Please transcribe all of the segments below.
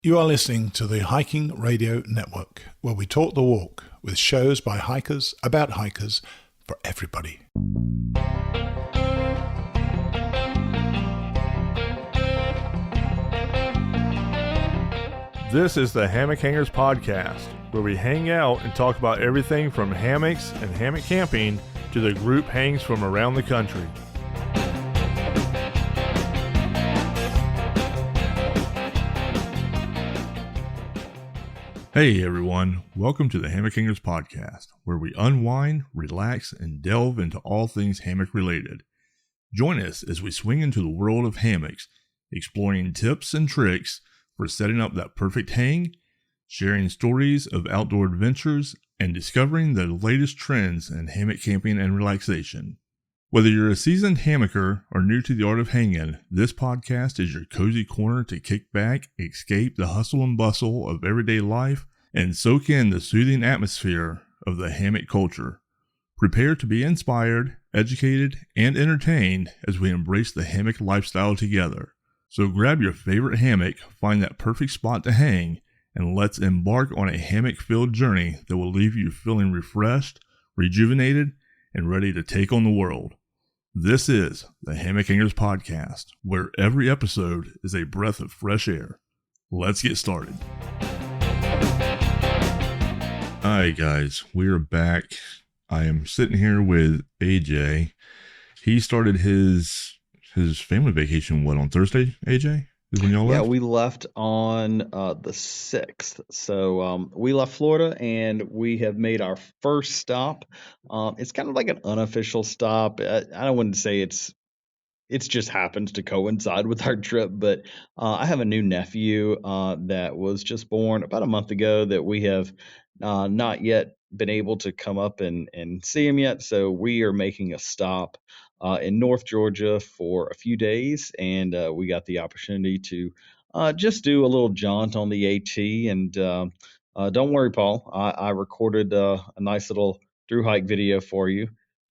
You are listening to the Hiking Radio Network, where we talk the walk with shows by hikers about hikers for everybody. This is the Hammock Hangers Podcast, where we hang out and talk about everything from hammocks and hammock camping to the group hangs from around the country. Hey everyone, welcome to the Hammock Hangers Podcast, where we unwind, relax, and delve into all things hammock related. Join us as we swing into the world of hammocks, exploring tips and tricks for setting up that perfect hang, sharing stories of outdoor adventures, and discovering the latest trends in hammock camping and relaxation. Whether you're a seasoned hammocker or new to the art of hanging, this podcast is your cozy corner to kick back, escape the hustle and bustle of everyday life, and soak in the soothing atmosphere of the hammock culture. Prepare to be inspired, educated, and entertained as we embrace the hammock lifestyle together. So grab your favorite hammock, find that perfect spot to hang, and let's embark on a hammock-filled journey that will leave you feeling refreshed, rejuvenated, and ready to take on the world. This is the Hammock Hangers Podcast, where every episode is a breath of fresh air. Let's get started. Alright guys, we are back. I am sitting here with AJ. He started his family vacation, on Thursday, AJ? Is when y'all left? Yeah, we left on the 6th. So we left Florida and we have made our first stop. It's kind of like an unofficial stop. I wouldn't say it's just happens to coincide with our trip, but I have a new nephew that was just born about a month ago that we have not yet been able to come up and see him yet. So we are making a stop in North Georgia for a few days, and we got the opportunity to just do a little jaunt on the AT. And don't worry, Paul, I recorded a nice little through hike video for you.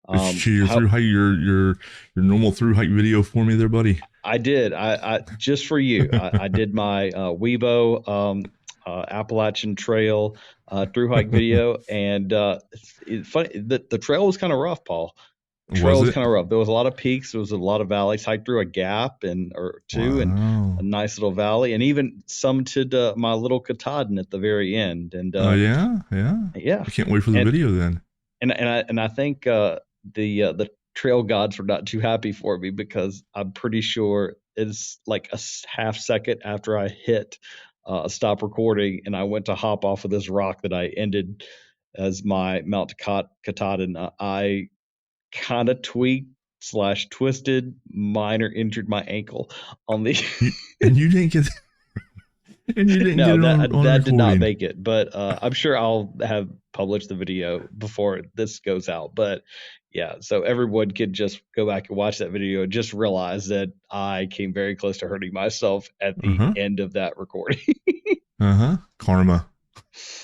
Your normal through hike video for me there, buddy. I did. I just for you. I did my Weibo Appalachian Trail through hike video, and it's funny. The trail was kind of rough, Paul. The trail was kind of rough. There was a lot of peaks. There was a lot of valleys. Hiked through a gap or two, and a nice little valley, and even summited my little Katahdin at the very end. And yeah. I can't wait for the video then. And I think the trail gods were not too happy for me, because I'm pretty sure it's like a half second after I hit stop recording and I went to hop off of this rock that I ended as my Mount Katahdin. I kind of tweaked / twisted, minor injured my ankle on the and you didn't get and you didn't no, get it on that did not make it, but I'm sure I'll have published the video before this goes out. But yeah, so everyone could just go back and watch that video and just realize that I came very close to hurting myself at the end of that recording. Karma.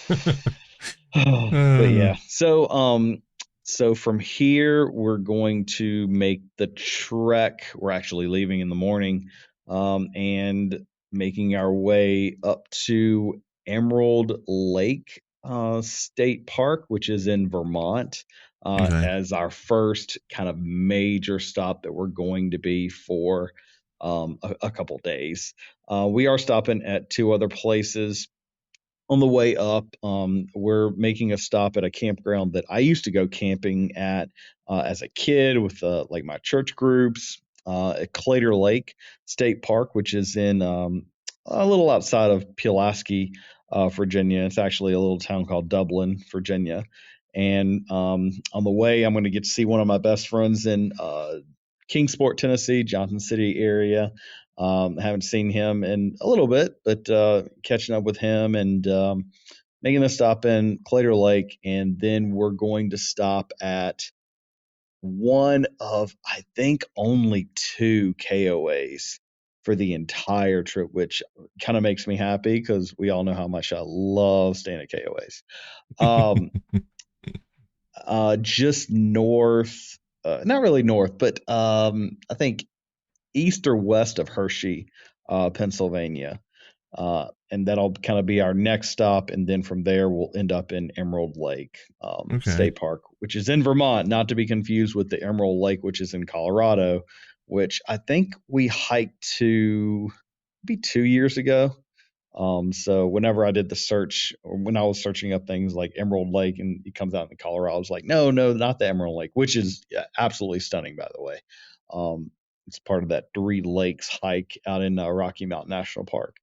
But yeah, so from here we're going to make the trek. We're actually leaving in the morning, and making our way up to Emerald Lake State Park, which is in Vermont, as our first kind of major stop that we're going to be for a couple days. We are stopping at two other places. On the way up, we're making a stop at a campground that I used to go camping at as a kid with like my church groups, at Claytor Lake State Park, which is in a little outside of Pulaski, Virginia. It's actually a little town called Dublin, Virginia. And on the way, I'm going to get to see one of my best friends in Kingsport, Tennessee, Johnson City area. Haven't seen him in a little bit, but catching up with him and making a stop in Claytor Lake. And then we're going to stop at one of, I think, only 2 KOAs for the entire trip, which kind of makes me happy because we all know how much I love staying at KOAs. Just north, not really north, but I think east or west of Hershey, Pennsylvania. and that'll kind of be our next stop. And then from there, we'll end up in Emerald Lake Okay. State Park, which is in Vermont, not to be confused with the Emerald Lake, which is in Colorado, which I think we hiked to maybe 2 years ago. So whenever I did the search, or when I was searching up things like Emerald Lake and it comes out in Colorado, I was like, no, not the Emerald Lake, which is absolutely stunning, by the way. It's part of that Three Lakes hike out in Rocky Mountain National Park.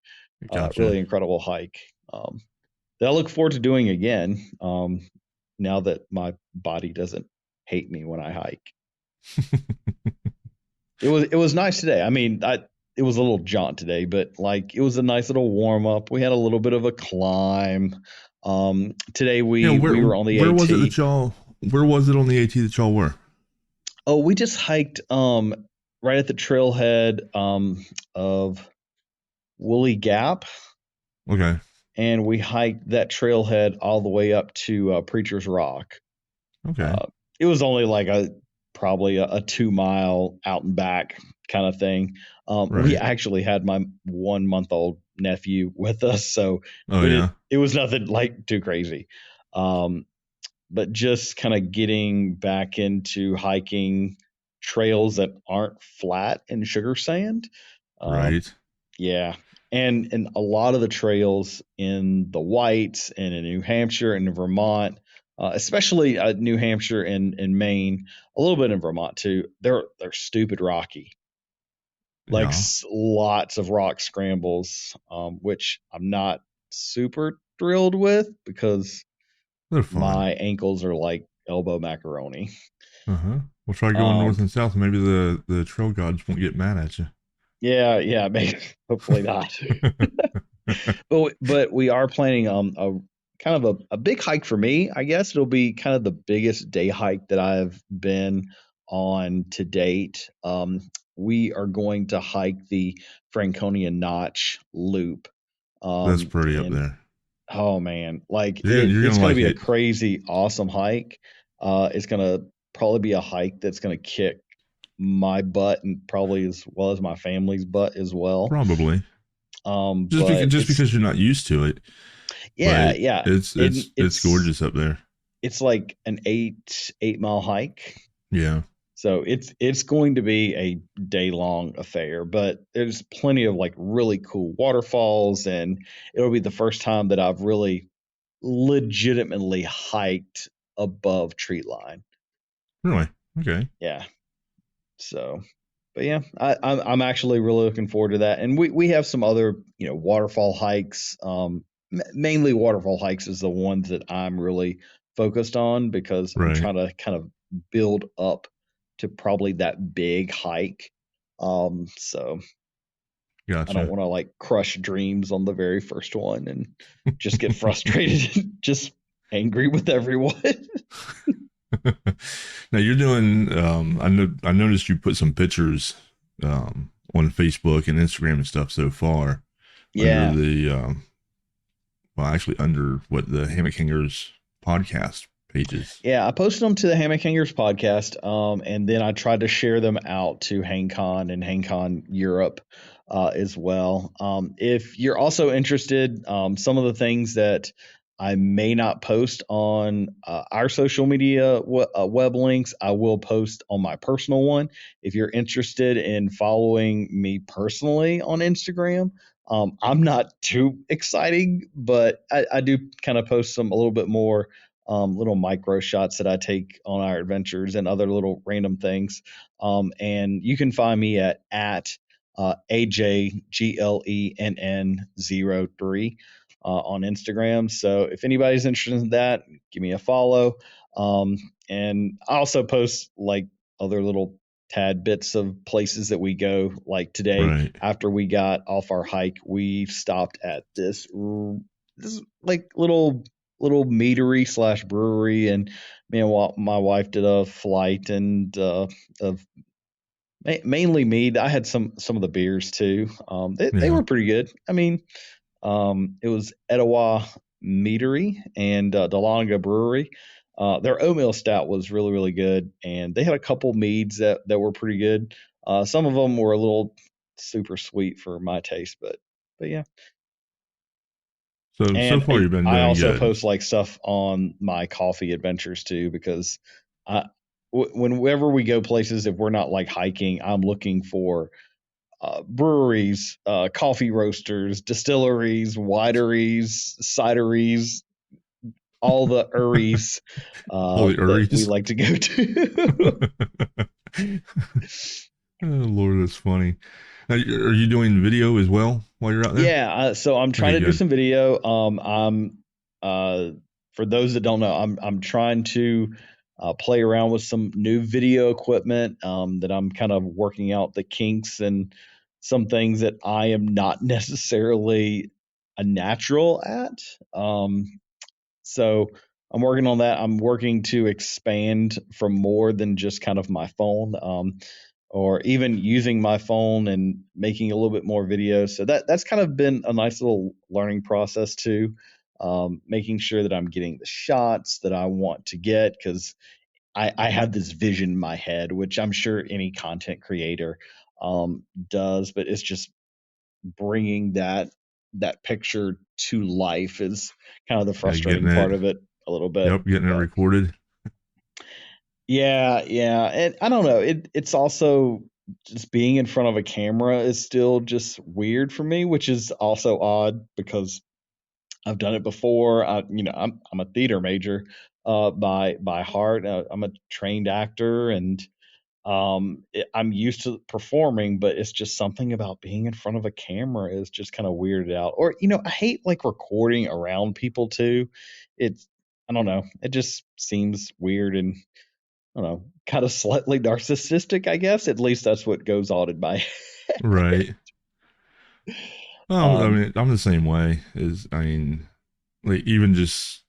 Gotcha. Really incredible hike that I look forward to doing again now that my body doesn't hate me when I hike. It was nice today. I mean, it was a little jaunt today, but like it was a nice little warm up. We had a little bit of a climb. Today we were on the AT. Where was it that y'all? Where was it on the AT that y'all were? Oh, we just hiked right at the trailhead of Woolly Gap. Okay. And we hiked that trailhead all the way up to Preacher's Rock. Okay. It was only like probably a 2 mile out and back kind of thing. Right. We actually had my 1-month-old nephew with us, so it was nothing like too crazy. But just kind of getting back into hiking trails that aren't flat and sugar sand. Right. Yeah. And a lot of the trails in the Whites and in New Hampshire and in Vermont, especially New Hampshire and Maine, a little bit in Vermont too, they're stupid rocky. Like lots of rock scrambles, which I'm not super thrilled with because my ankles are like elbow macaroni. We'll try going north and south. Maybe the trail gods won't get mad at you. Yeah, maybe, hopefully not. But we are planning a kind of a big hike for me. I guess it'll be kind of the biggest day hike that I've been on to date. We are going to hike the Franconia Notch Loop. That's pretty up there. Oh man, like it's going to be a crazy, awesome hike. It's going to probably be a hike that's going to kick my butt and probably as well as my family's butt as well. Probably. Just because you're not used to it. Yeah, but yeah. It's gorgeous up there. It's like an 8-mile hike. Yeah. So it's going to be a day-long affair, but there's plenty of like really cool waterfalls, and it'll be the first time that I've really legitimately hiked above tree line. Really? Okay. Yeah. So, but yeah, I'm actually really looking forward to that, and we have some other waterfall hikes. Mainly waterfall hikes is the ones that I'm really focused on because I'm trying to kind of build up to probably that big hike. So gotcha. I don't want to like crush dreams on the very first one and just get frustrated and just angry with everyone. Now you're doing I noticed you put some pictures on Facebook and Instagram and stuff so far. Yeah. Under the under what the Hammock Hangers podcast pages. Yeah, I posted them to the Hammock Hangers podcast, and then I tried to share them out to HangCon and HangCon Europe as well. If you're also interested, some of the things that I may not post on our social media web links, I will post on my personal one. If you're interested in following me personally on Instagram, I'm not too exciting, but I do kind of post a little bit more little micro shots that I take on our adventures and other little random things. And you can find me at AJGLENN03 on Instagram. So if anybody's interested in that, give me a follow. And I also post like other little tad bits of places that we go. Like today, after we got off our hike, we stopped at this like little meadery / brewery, and me and my wife did a flight and of mainly mead. I had some of the beers too. They were pretty good. I mean, it was Etowah Meadery and Dahlonega Brewery. Their oatmeal stout was really, really good, and they had a couple meads that were pretty good. Some of them were a little super sweet for my taste, but yeah. So far you've been I doing also good. post like stuff on my coffee adventures too, because I, whenever we go places, if we're not like hiking, I'm looking for breweries, coffee roasters, distilleries, wineries, cideries, all the uries All the that we Uris. like to go to. Oh, Lord, that's funny. Are you doing video as well while you're out there? Yeah, so I'm trying Okay, to do good. some video. I'm for those that don't know, I'm trying to play around with some new video equipment that I'm kind of working out the kinks and some things that I am not necessarily a natural at. So I'm working on that. I'm working to expand from more than just kind of my phone. Or even using my phone and making a little bit more videos. So that's kind of been a nice little learning process too. Making sure that I'm getting the shots that I want to get, because I have this vision in my head, which I'm sure any content creator does, but it's just bringing that picture to life is kind of the Yeah, getting frustrating it. part of it a little bit. Yep, getting it But recorded. yeah, and I don't know. It's also just being in front of a camera is still just weird for me, which is also odd because I've done it before. I'm a theater major by heart. I'm a trained actor, and I'm used to performing, but it's just something about being in front of a camera is just kind of weirded out. Or I hate like recording around people too. It's I don't know. It just seems weird and I don't know, kind of slightly narcissistic, I guess. At least that's what goes on in my Right. Well, I um mean, I'm the same way. I mean, like even just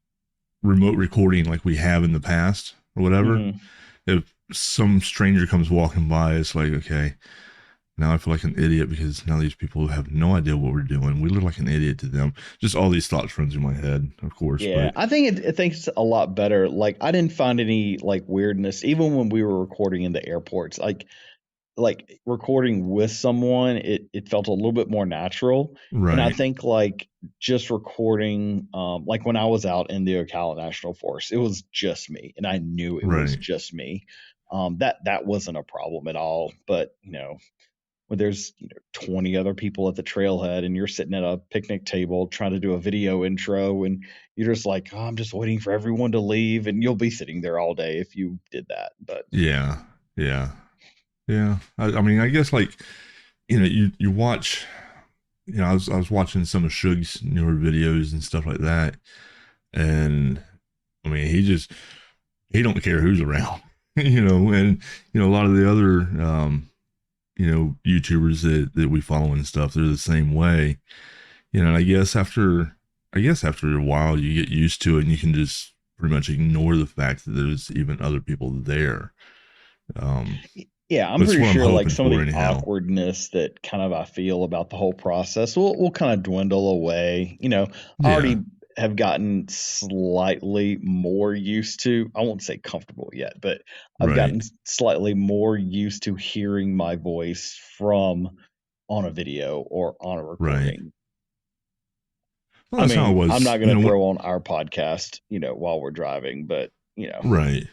remote recording like we have in the past or whatever. mhm. If some stranger comes walking by, it's like, okay, now I feel like an idiot because now these people have no idea what we're doing. We look like an idiot to them. Just all these thoughts run through my head, of course. Yeah, But I think it thinks a lot better. Like I didn't find any like weirdness even when we were recording in the airports. Like recording with someone, it felt a little bit more natural. And I right, think like just recording like when I was out in the Ocala National Forest, it was just me and I knew it was right. just me. That wasn't a problem at all. But when there's 20 other people at the trailhead and you're sitting at a picnic table trying to do a video intro and you're just like, oh, I'm just waiting for everyone to leave, and you'll be sitting there all day if you did that. But Yeah, yeah, yeah. I mean, I guess like you watch. I was watching some of Suge's newer videos and stuff like that, and I mean, he don't care who's around, and a lot of the other YouTubers that we follow and stuff, they're the same way. And I guess after a while you get used to it and you can just pretty much ignore the fact that there's even other people there. Um, yeah, I'm that's pretty what I'm sure like hoping some of for the anyhow. awkwardness that kind of I feel about the whole process will kind of dwindle away. I Yeah, already have gotten slightly more used to, I won't say comfortable yet, but I've right, gotten slightly more used to hearing my voice from on a video or on a right. recording. Well, I that's how it mean, I'm was. not going to throw on our podcast, while we're driving, but Right.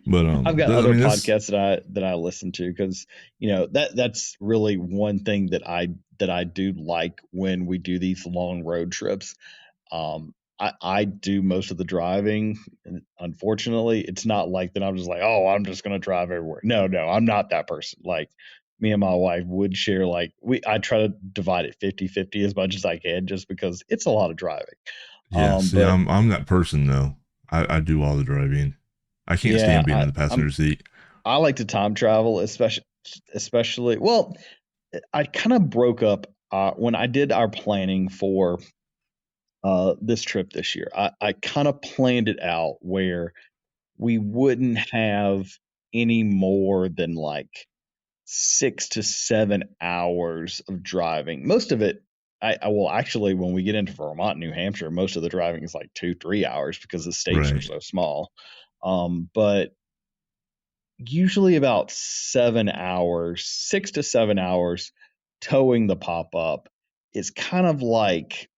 But I've got I other mean that's podcasts that I listen to because that's really one thing that I do like when we do these long road trips. I do most of the driving. And unfortunately, it's not like that. I'm just like, oh, I'm just gonna drive everywhere. No, I'm not that person. Like me and my wife would share like I try to divide it 50-50 as much as I can just because it's a lot of driving. yeah. See, But I'm that person though. I do all the driving. I can't yeah, stand being in the passenger seat. I like to time travel, especially. Well, I kind of broke up when I did our planning for this trip this year. I kind of planned it out where we wouldn't have any more than like 6 to 7 hours of driving. Most of it, I will actually, when we get into Vermont, New Hampshire, most of the driving is like 2-3 hours because the states are Right, so small. But usually about 7 hours, 6 to 7 hours towing the pop up is kind of like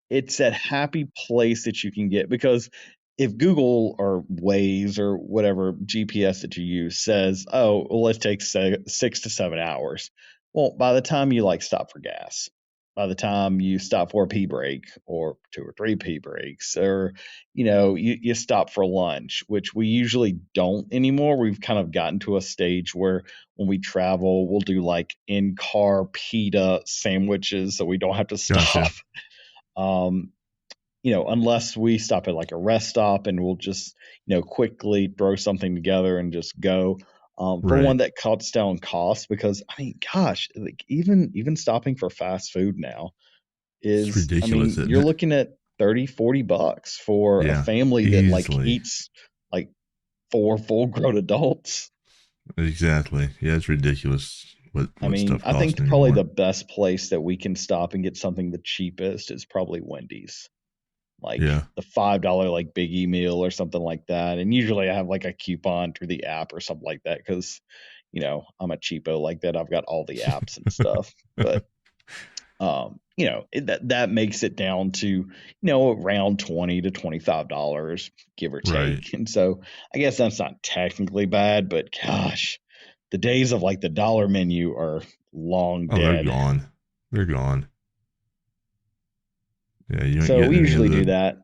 it's that happy place that you can get, because if Google or Waze or whatever GPS that you use says, oh, well, let's take 6 to 7 hours. Well, by the time you stop for gas, by the time you stop for a pee break or 2 or 3 pee breaks, or, you stop for lunch, which we usually don't anymore. We've kind of gotten to a stage where when we travel, we'll do in-car pita sandwiches so we don't have to Gotcha. stop. Um, unless we stop at a rest stop, and we'll just, quickly throw something together and just go. For Right. one, that cuts down costs, because gosh, even stopping for fast food now It's is, ridiculous, isn't you're it? looking at $30-$40 for a Yeah. family that Easily. eats like 4 full-grown adults. Exactly. Yeah, it's ridiculous what stuff I costs think probably anymore. the best place that we can stop and get something the cheapest is probably Wendy's. Yeah. The $5 biggie meal or something like that. And usually I have a coupon through the app or something like that, because I'm a cheapo like that. I've got all the apps and stuff. But that makes it down to around $20 to $25, give or Right. take. And so I guess that's not technically bad, but gosh, the days of the dollar menu are long Oh, they're dead. gone. They're gone. Yeah, you ain't So we getting any of usually do the that.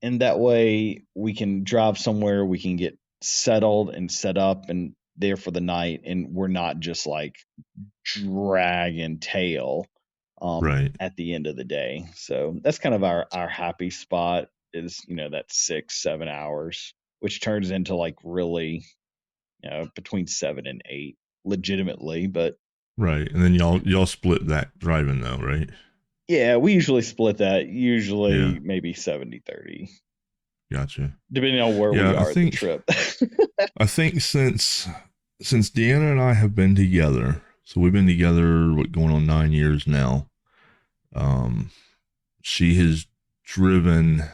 And that way we can drive somewhere, we can get settled and set up and there for the night, and we're not just dragging tail right. at the end of the day. So that's kind of our happy spot, is that 6-7 hours, which turns into really between 7 and 8 legitimately. But Right. And then y'all split that driving though, right? yeah, we usually split that, Yeah. usually maybe 70-30, Gotcha. depending on where we Yeah, are at the trip. I think since Deanna and I have been together, so we've been together going on 9 years now. Um, she has driven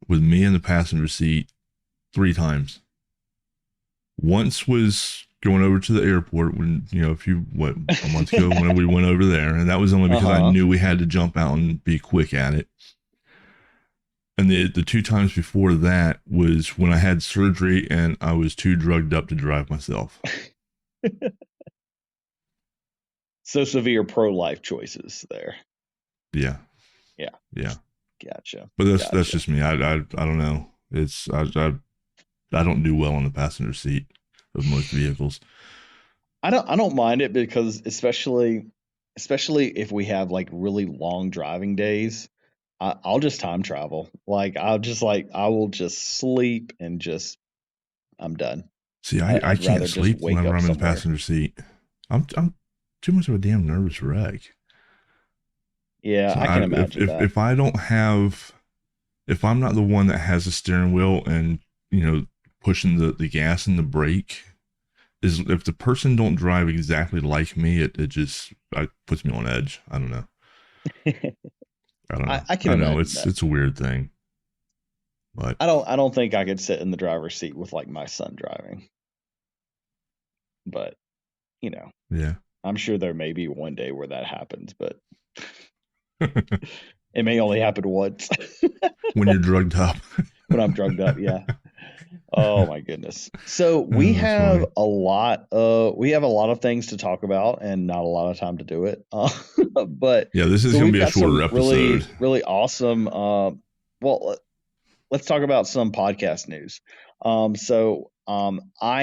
with me in the passenger seat 3 times. Once was going over to the airport when, a month ago when we went over there. And that was only because I Uh-huh. knew we had to jump out and be quick at it. And the 2 times before that was when I had surgery and I was too drugged up to drive myself. So severe pro-life choices there. Yeah. Yeah. Yeah. Gotcha. But that's just me. I don't know. I don't do well on the passenger seat of most vehicles. I don't mind it, because especially if we have really long driving days, I'll just time travel. I will just sleep and just, I'm done. See, I I'd can't rather just sleep wake whenever up I'm in the somewhere. passenger seat. I'm too much of a damn nervous wreck. Yeah, So I can imagine that. if I don't have, if I'm not the one that has the steering wheel and pushing the gas and the brake, is if the person don't drive exactly like me, it just puts me on edge. I don't know. I don't know. I can I know imagine that. it's a weird thing, but I don't think I could sit in the driver's seat with my son driving. But, yeah. I'm sure there may be one day where that happens, but it may only happen once. When you're drugged up. When I'm drugged up, yeah. Oh my goodness. So Oh, that's funny. we have a lot of things to talk about and not a lot of time to do it. But Yeah, this is so going to we've be a got shorter some episode. really, really awesome, well, let's talk about some podcast news. I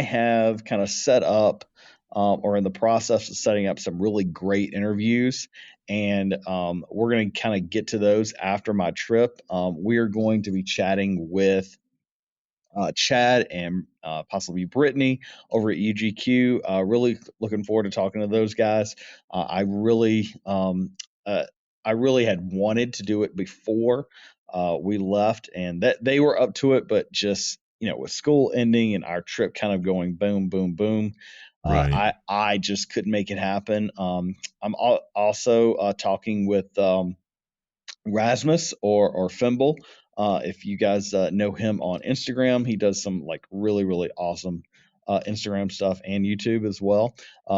have kind of set up, or in the process of setting up, some really great interviews, and we're going to kind of get to those after my trip. We are going to be chatting with Chad and possibly Brittany over at UGQ. Really looking forward to talking to those guys. Uh, I really had wanted to do it before we left, and that they were up to it, but just with school ending and our trip kind of going boom, boom, boom. Right. I just couldn't make it happen. I'm also talking with Rasmus or Fimble. If you guys know him on Instagram, he does some really, really awesome Instagram stuff and YouTube as well.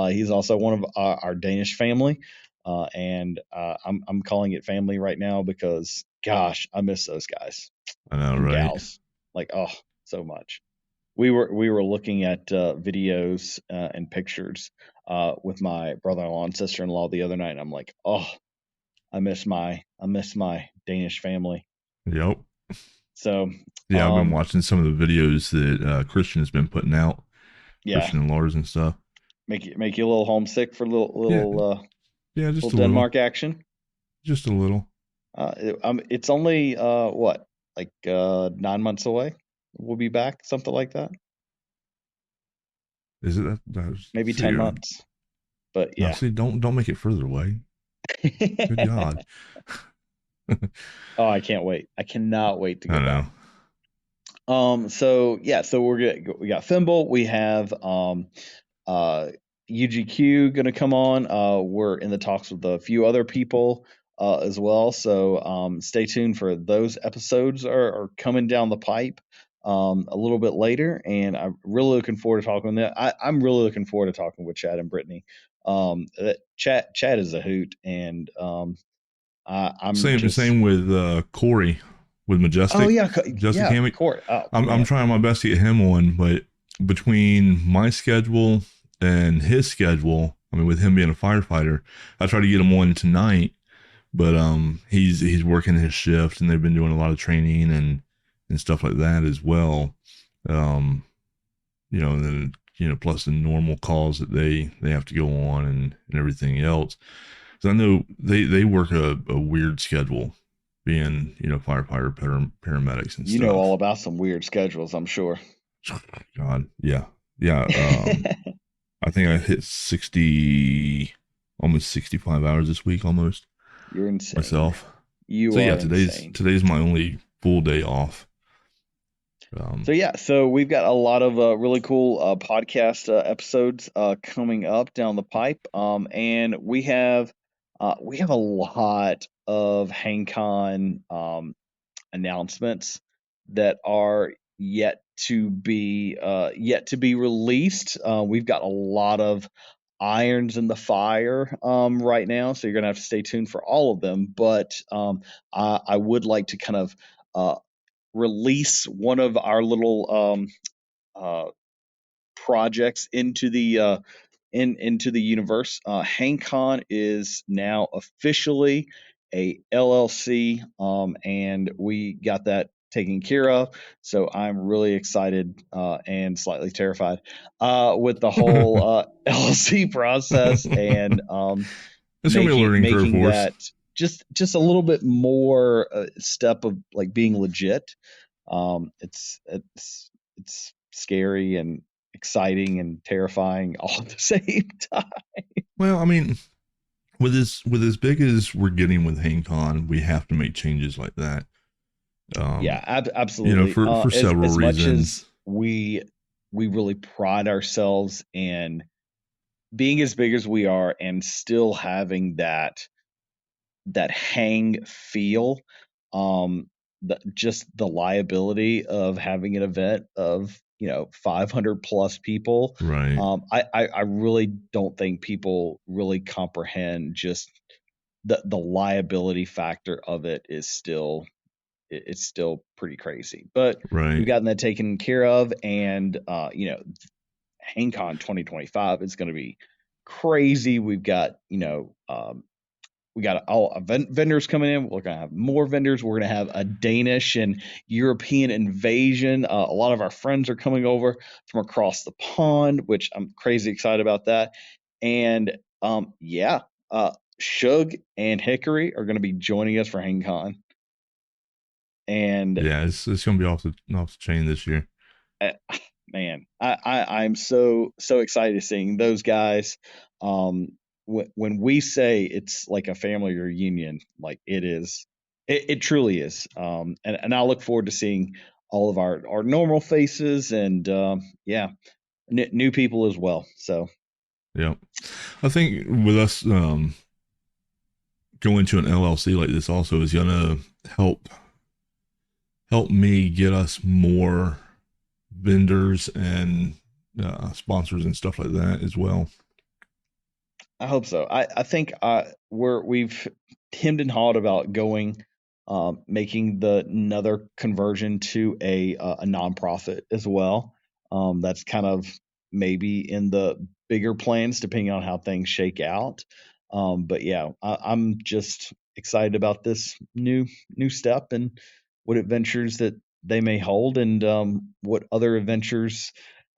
He's also one of our Danish family. and I'm calling it family right now because gosh, I miss those guys I know, and right? gals. Like, oh, so much. We were looking at videos and pictures with my brother-in-law and sister-in-law the other night, and I'm like, oh, I miss my Danish family. Yep. So, Yeah, I've been watching some of the videos that Christian has been putting out, yeah, Christian and Lars and stuff. make you a little homesick for Yeah, yeah, little just a little, Denmark action. just a little. It's only what, like 9 months away. We'll be back, something like that. Is it that Maybe see, 10 months. But no, yeah. see, don't make it further away. Good God. Oh, I can't wait. I cannot wait to I get know. back. So yeah, so we got Thimble, we have UGQ gonna come on. We're in the talks with a few other people as well. So stay tuned for those episodes are coming down the pipe a little bit later, and I'm really looking forward to talking with them. I'm really looking forward to talking with Chad and Brittany. Chad is a hoot, and I'm Same just same with Corey with oh Majestic, yeah, Majestic yeah, Hammock. Court. Oh I'm man, trying my best to get him on, but between my schedule and his schedule, I mean, with him being a firefighter, I tried to get him on tonight, but he's working his shift, and they've been doing a lot of training and stuff like that as well. Um, and then plus the normal calls that they have to go on and everything else. So I know they work a weird schedule, being firefighter, paramedics and you know stuff. all about some weird schedules, I'm sure. God, yeah. I think I hit 60, almost 65 hours this week, almost You're insane. myself. You So yeah, are insane. today's my only full day off. So we've got a lot of really cool podcast episodes coming up down the pipe, and we have a lot of HangCon announcements that are yet to be released. We've got a lot of irons in the fire right now, so you're gonna have to stay tuned for all of them. But I would like to kind of uh, release one of our little uh, projects into the universe. HangCon is now officially a LLC, and we got that taken care of. So I'm really excited and slightly terrified with the whole LLC process, and It's gonna be a learning curve making for us. that just a little bit more step of like being legit. It's scary and exciting and terrifying all at the same time. Well, I mean, with as big as we're getting with HangCon, we have to make changes like that. Yeah, absolutely. For several as much reasons. as we really pride ourselves in being as big as we are and still having that hang feel, um just the liability of having an event of 500 plus people. Right. I really don't think people really comprehend just the liability factor of it is still it's still pretty crazy, but we've Right. gotten that taken care of. And HangCon 2025 is going to be crazy. We've got we got all vendors coming in. We're going to have more vendors. We're going to have a Danish and European invasion. A lot of our friends are coming over from across the pond, which I'm crazy excited about that. And yeah, Shug and Hickory are going to be joining us for HangCon. And Yeah, it's gonna be off the chain this year. man, I'm so excited seeing those guys. When we say it's like a family reunion, like it is, it truly is. And I look forward to seeing all of our normal faces and yeah, new people as well. So Yeah, I think with us going to an LLC like this also is gonna help me get us more vendors and sponsors and stuff like that as well. I hope so. I think we've hemmed and hawed about going, making the another conversion to a nonprofit as well. That's kind of maybe in the bigger plans, depending on how things shake out. But yeah, I'm just excited about this new step and what adventures that they may hold, and what other adventures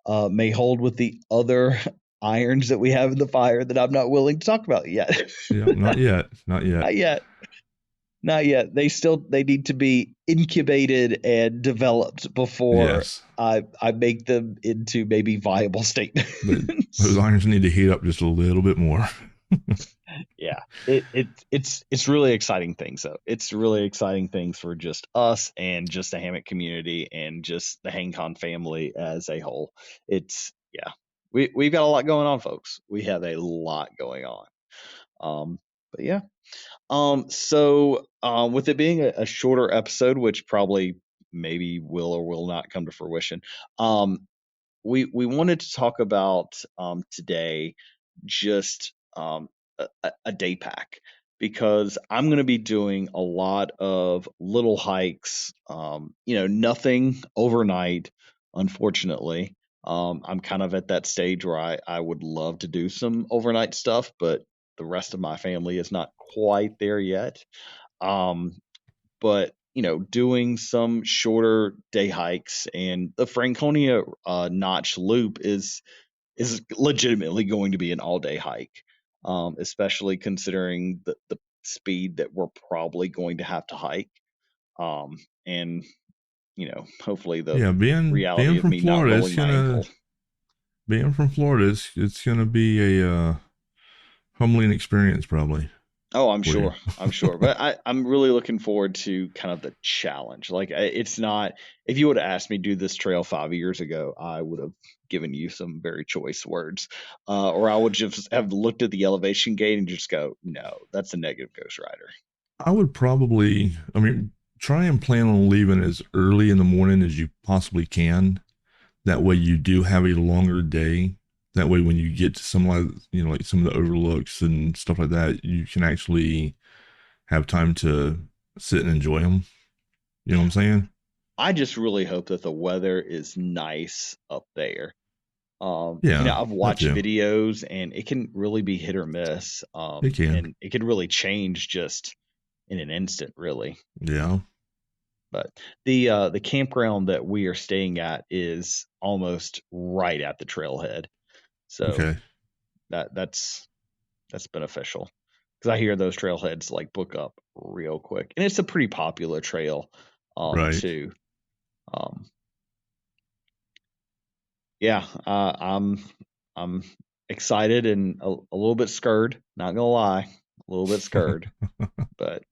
may hold with the other irons that we have in the fire that I'm not willing to talk about yet. Yeah, not yet. Not yet. Not yet. Not yet. They need to be incubated and developed before Yes. I make them into maybe viable Those statements. irons need to heat up just a little bit more. Yeah. It's really exciting things though. It's really exciting things for just us and just the hammock community and just the HangCon family as a whole. It's yeah. We've got a lot going on, folks. We have a lot going on. But yeah. With it being a shorter episode, which probably maybe will or will not come to fruition, we wanted to talk about today just a day pack, because I'm going to be doing a lot of little hikes. Nothing overnight, unfortunately. I'm kind of at that stage where I would love to do some overnight stuff, but the rest of my family is not quite there yet. Um, but doing some shorter day hikes, and the Franconia Notch Loop is legitimately going to be an all day hike, especially considering the speed that we're probably going to have to hike, and hopefully the Yeah, being reality of from me not Florida, rolling my ankle. it's gonna be a humbling experience probably Oh, I'm for you. sure. I'm sure. But I'm really looking forward to kind of the challenge. Like, it's not, if you would have asked me to do this trail 5 years ago, I would have given you some very choice words. Or I would just have looked at the elevation gate and just go, no, that's a negative Ghost Rider. I would probably, I mean, try and plan on leaving as early in the morning as you possibly can. That way you do have a longer day. That way when you get to some like some of the overlooks and stuff like that, you can actually have time to sit and enjoy them. You know what I'm saying? I just really hope that the weather is nice up there. Yeah, I've that watched too. videos and it can really be hit or miss. It can. And it can really change just in an instant, really. Yeah. But the campground that we are staying at is almost right at the trailhead, so Okay. that's beneficial, because I hear those trailheads like book up real quick, and it's a pretty popular trail, Right. too. Um, yeah, I'm excited and a little bit scared. Not gonna lie, a little bit scared, but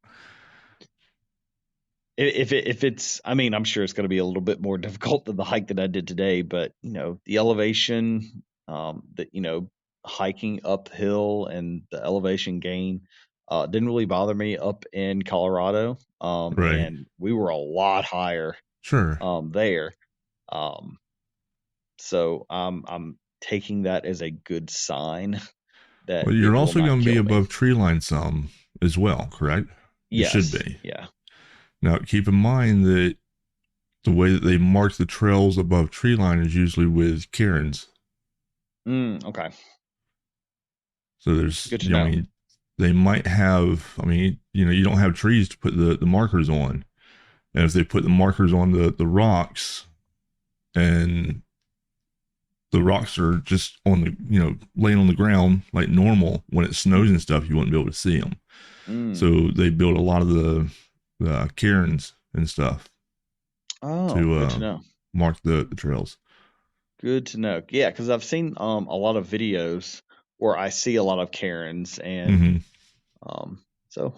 if it's, I mean, I'm sure it's going to be a little bit more difficult than the hike that I did today, but the elevation, that hiking uphill and the elevation gain, didn't really bother me up in Colorado, Right. and we were a lot higher Sure. there, um, so I'm taking that as a good sign that Well, it you're will also not going to be kill me. above tree line some as well, correct? You should Yes, be. yeah. Now, keep in mind that the way that they mark the trails above tree line is usually with cairns. Okay, So there's, good to know. they might have, you don't have trees to put the markers on. And if they put the markers on the rocks and the rocks are just on the, laying on the ground like normal, when it snows and stuff, you wouldn't be able to see them. Mm. So they build a lot of the cairns and stuff Oh, to good to know. mark the trails. Good to know. Yeah, because I've seen a lot of videos where I see a lot of Karens, and Mm-hmm. so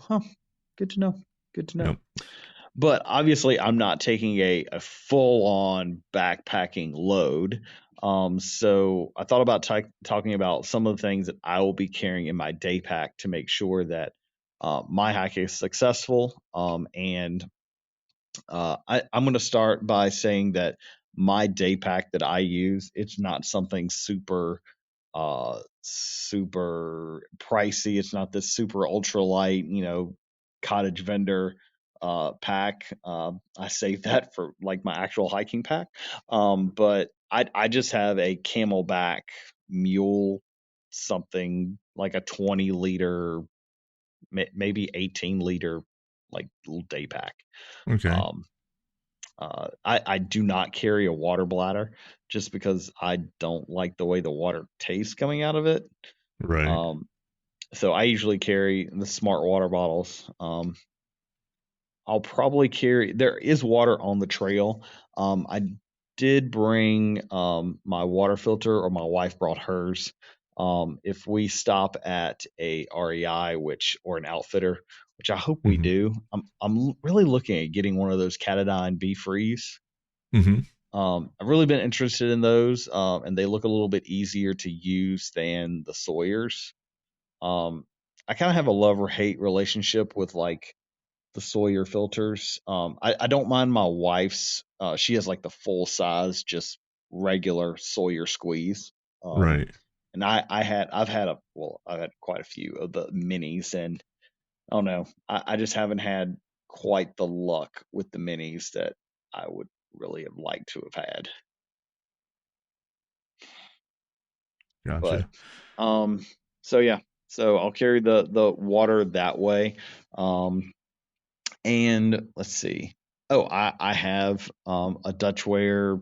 good to know. Good to know. Yep. But obviously, I'm not taking a full on backpacking load. So I thought about talking about some of the things that I will be carrying in my day pack to make sure that my hike is successful. And I'm going to start by saying that my day pack that I use, it's not something super super pricey. It's not this super ultra light, cottage vendor pack. I save that for like my actual hiking pack. But I just have a Camelback Mule something like a 20 liter, maybe 18 liter, like little day pack. Okay. Um, I do not carry a water bladder just because I don't like the way the water tastes coming out of it. Right. Um, so I usually carry the smart water bottles. I'll probably carry. There is water on the trail. I did bring my water filter, or my wife brought hers. If we stop at a REI, or an outfitter, which I hope we Mm-hmm. do, I'm really looking at getting one of those Catadine Be Freeze. Mm-hmm. I've really been interested in those, and they look a little bit easier to use than the Sawyers. I kind of have a love or hate relationship with like the Sawyer filters. I don't mind my wife's. She has like the full size, just regular Sawyer squeeze. Um, Right. and I've had quite a few of the minis, and I don't know, I just haven't had quite the luck with the minis that I would really have liked to have had. But Gotcha. um, so yeah, so I'll carry the water that way. Um, And let's see. Oh, I have a Dutchware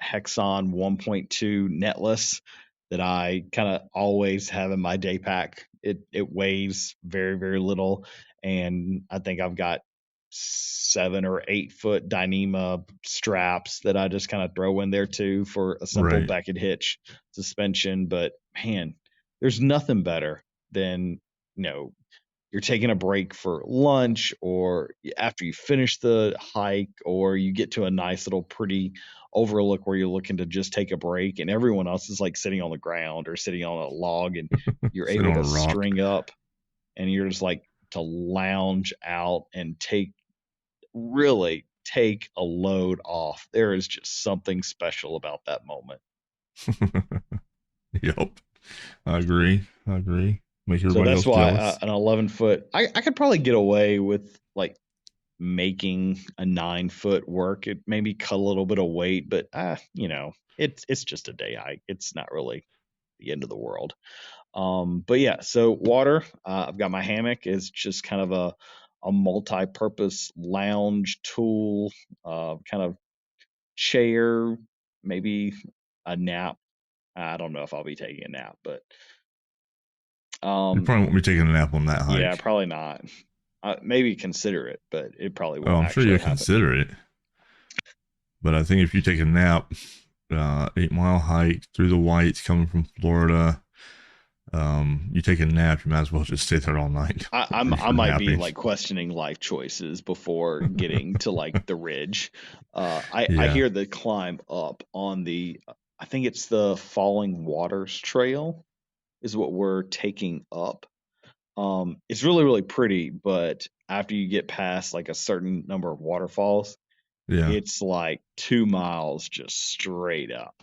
Hexon 1.2 netless that I kind of always have in my day pack. It weighs very, very little, and I think I've got 7 or 8 foot Dyneema straps that I just kind of throw in there too for a simple Right. Beckett hitch suspension. But man, there's nothing better than you know you're taking a break for lunch, or after you finish the hike, or you get to a nice little pretty overlook where you're looking to just take a break, and everyone else is like sitting on the ground or sitting on a log, and you're Sit able on a to rock. string up, and you're just like to lounge out and really take a load off. There is just something special about that moment. Yep. I agree. I agree. Make So everybody that's else why jealous. an 11 foot, I could probably get away with like making a 9 foot work. It maybe cut a little bit of weight, but it's just a day hike. It's not really the end of the world. But yeah, so water. I've got my hammock. Is just kind of a multi-purpose lounge tool, kind of chair, maybe a nap. I don't know if I'll be taking a nap, but You um, probably won't be taking a nap on that yeah, hike. probably not. Maybe consider it, but it probably Oh, won't I'm sure you'll actually happen. consider it. But I think if you take a nap, 8 mile hike through the whites coming from Florida, you take a nap, you might as well just stay there all night if I you're might be napping. like questioning life choices before getting to like the ridge. I Yeah. hear the climb up on I think it's the Falling Waters Trail is what we're taking up. It's really, really pretty, but after you get past like a certain number of waterfalls, Yeah. it's like 2 miles just straight up.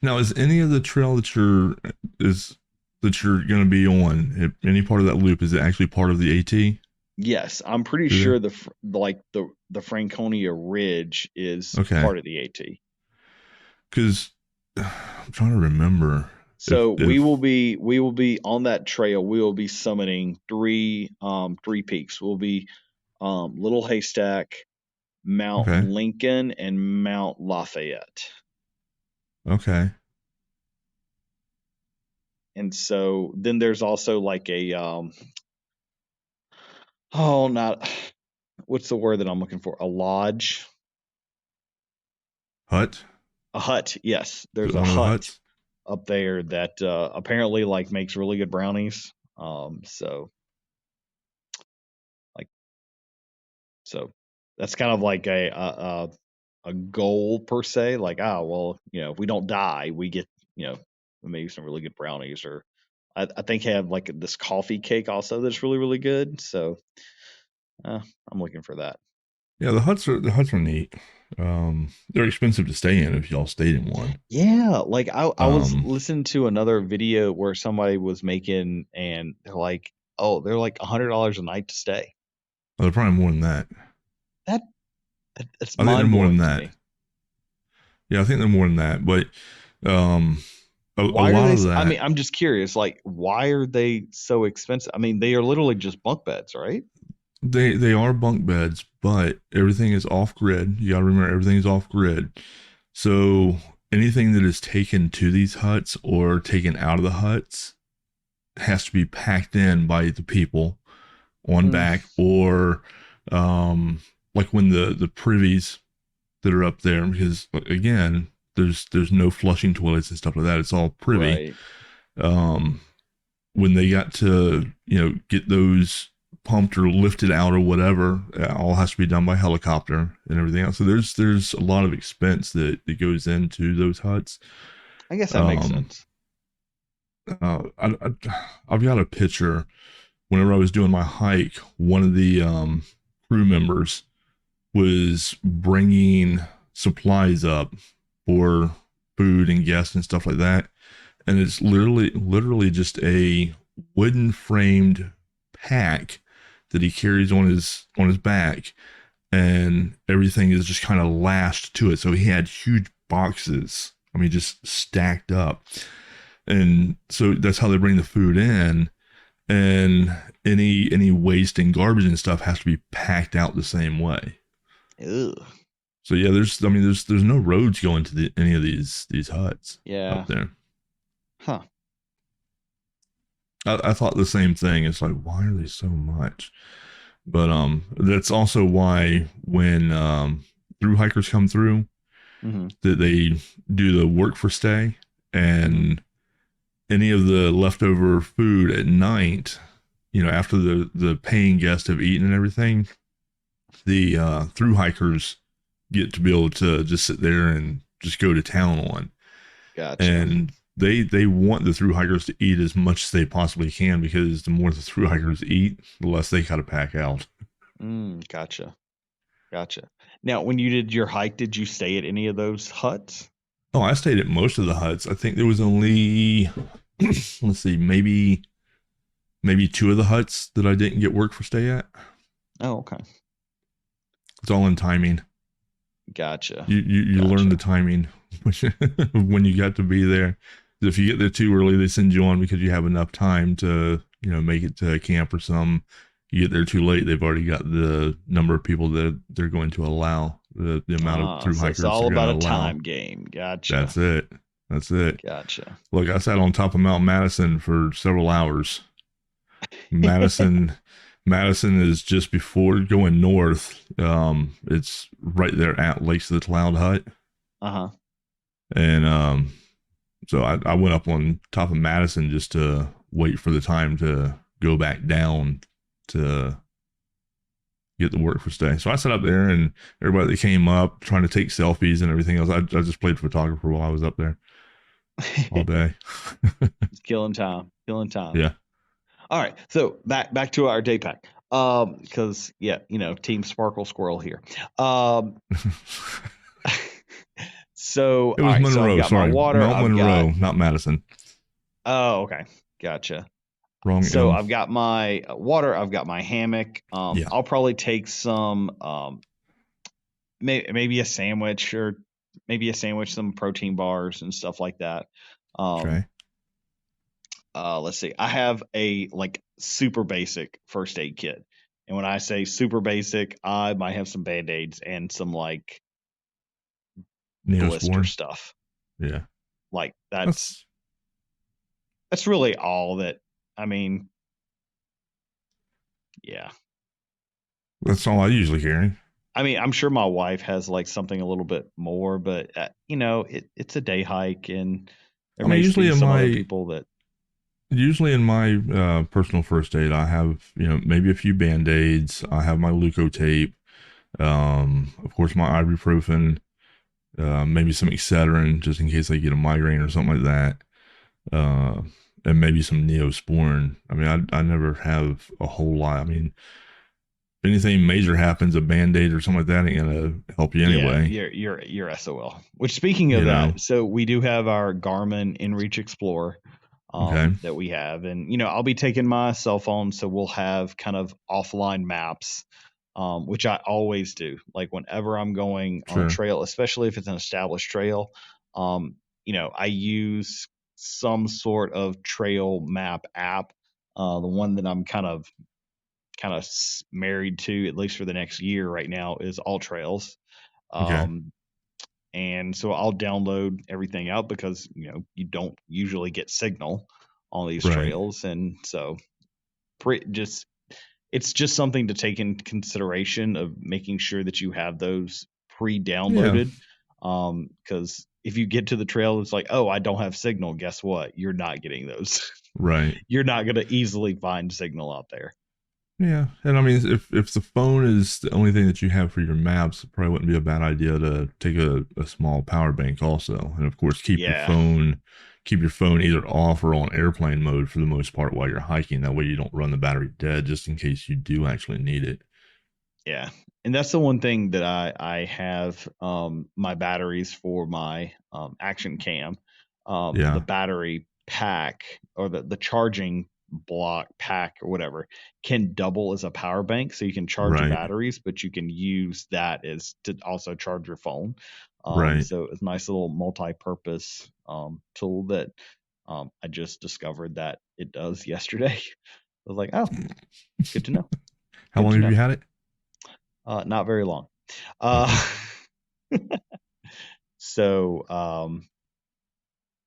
Now, is any of the trail is that you're going to be on any part of that loop? Is it actually part of the AT Yes, I'm pretty through there? sure the Franconia Ridge is Okay, part of the AT. because I'm trying to remember So if we will be on that trail. We will be summiting three peaks. We'll be Little Haystack, Mount okay, Lincoln, and Mount Lafayette. okay, And so then there's also like a oh, not what's the word that I'm looking for? A lodge, hut. a hut. Yes, Is there's it a one of the hut huts? up there that apparently like makes really good brownies. So like so that's kind of like a goal per se. Like, well, if we don't die, we get maybe some really good brownies, or I think have like this coffee cake also that's really really good. So I'm looking for that. Yeah, the huts are neat. They're expensive to stay in if y'all stayed in one. Yeah, like I was Um, listening to another video where somebody was making, and they're like, oh, they're like $100 a night to stay. they're probably more than that. That that's I think they're mind more than blowing to that. me. Yeah, I think they're more than that. But um, a Why are lot they? of I that mean, I'm just curious. Like, why are they so expensive? I mean, they are literally just bunk beds, right? they are bunk beds, but everything is off grid. You got to remember everything is off grid. So anything that is taken to these huts or taken out of the huts has to be packed in by the people on Mm, back, or um, like when the privies that are up there, because again, there's no flushing toilets and stuff like that. It's all privy. right. Um, when they got to get those pumped or lifted out or whatever, all has to be done by helicopter and everything else. So there's a lot of expense that goes into those huts. I guess that makes Um, sense. I've got a picture. Whenever I was doing my hike, one of the crew members was bringing supplies up for food and guests and stuff like that, and it's literally just a wooden framed pack that he carries on his back, and everything is just kind of lashed to it. So he had huge boxes, I mean, just stacked up, and so that's how they bring the food in. And any waste and garbage and stuff has to be packed out the same way. Ugh. So yeah, there's no roads going to any of these huts Yeah. up there. Huh. I thought the same thing. It's like, why are they so much? But that's also why when through hikers come through, Hmm. that they do the work for stay, and any of the leftover food at night, after the paying guests have eaten and everything, the through hikers get to be able to just sit there and just go to town on. Gotcha. And they want the through hikers to eat as much as they possibly can, because the more the through hikers eat, the less they got to pack out. Gotcha. Gotcha. Now, when you did your hike, did you stay at any of those huts? Oh, I stayed at most of the huts. I think there was only let's see, maybe two of the huts that I didn't get work for stay at. Oh, okay. It's all in timing. Gotcha. You learn the timing when you got to be there. If you get there too early, they send you on because you have enough time to make it to camp or some. You get there too late, they've already got the number of people that they're going to allow, the amount of through So hikers it's all they're about going a to allow. time game. Gotcha. That's it. Gotcha. Look, I sat on top of Mount Madison for several hours. Madison Madison is just before going north. It's right there at Lakes of the Cloud Hut. Uh-huh. And so I went up on top of Madison just to wait for the time to go back down to get the work for stay. So I sat up there, and everybody that came up trying to take selfies and everything else, I just played photographer while I was up there all day. Killing time. Yeah. All right. So back to our day pack. Because Team Sparkle Squirrel here. So It was all right, Monroe. so I've got Sorry, my water. Mount Monroe, not Madison. Oh, okay. Gotcha. Wrong. So I've got my water. I've got my hammock. Yeah. I'll probably take some, maybe a sandwich, some protein bars and stuff like that. Okay. Let's see. I have a super basic first aid kit, and when I say super basic, I might have some Band-Aids and some blister Neosporin. stuff. Yeah. Like that's really all that. I mean, yeah. That's all I usually carry. I mean, I'm sure my wife has something a little bit more, but it's a day hike, and there may be some other people that. Usually in my personal first aid, I have maybe a few Band-Aids. I have my leukotape, of course my ibuprofen, maybe some Excedrin just in case I get a migraine or something like that, and maybe some Neosporin. I mean, I never have a whole lot. I mean, if anything major happens, a Band-Aid or something like that ain't gonna help you Yeah, anyway. you're SOL. Which, speaking of You know. that, so we do have our Garmin InReach Explorer Okay. that we have, and I'll be taking my cell phone, so we'll have kind of offline maps, which I always do. Like whenever I'm going on a Sure. trail, especially if it's an established trail, I use some sort of trail map app. The one that I'm kind of married to, at least for the next year right now, is All Trails. Okay. Um, and so I'll download everything out because you don't usually get signal on these Right. trails, and so just it's just something to take into consideration of making sure that you have those Yeah. pre-downloaded. Because if you get to the trail, it's like, oh, I don't have signal. Guess what? You're not getting those. Right. You're not going to easily find signal out there. Yeah, and I mean, if the phone is the only thing that you have for your maps, it probably wouldn't be a bad idea to take a small power bank also, and of course Yeah. keep your phone either off or on airplane mode for the most part while you're hiking. That way you don't run the battery dead, just in case you do actually need it. Yeah. And that's the one thing that I have my batteries for my action cam. The Yeah, battery pack, or the charging block pack or whatever, can double as a power bank, so you can charge your right, batteries, but you can use that as to also charge your phone. right. So it's a nice little multi-purpose tool that I just discovered that it does yesterday. I was like, oh, good to know. How Good long to have know. you had it? Not very long. Okay, So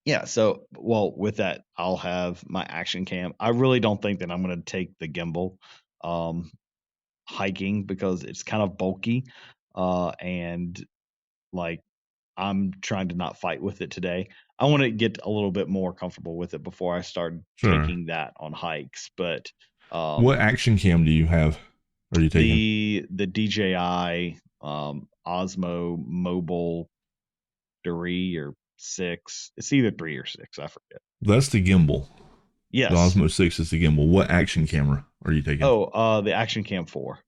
yeah, so well, with that, I'll have my action cam. I really don't think that I'm going to take the gimbal um hiking because it's kind of bulky, and like I'm trying to not fight with it today. I want to get a little bit more comfortable with it before I start sure. taking that on hikes. But What action cam do you have? Are you taking? the DJI Osmo Mobile 3 or 6. It's either 3 or 6. I forget. That's the gimbal. The Yes. Osmo 6 is the gimbal. What action camera are you taking? Oh, the Action Cam 4.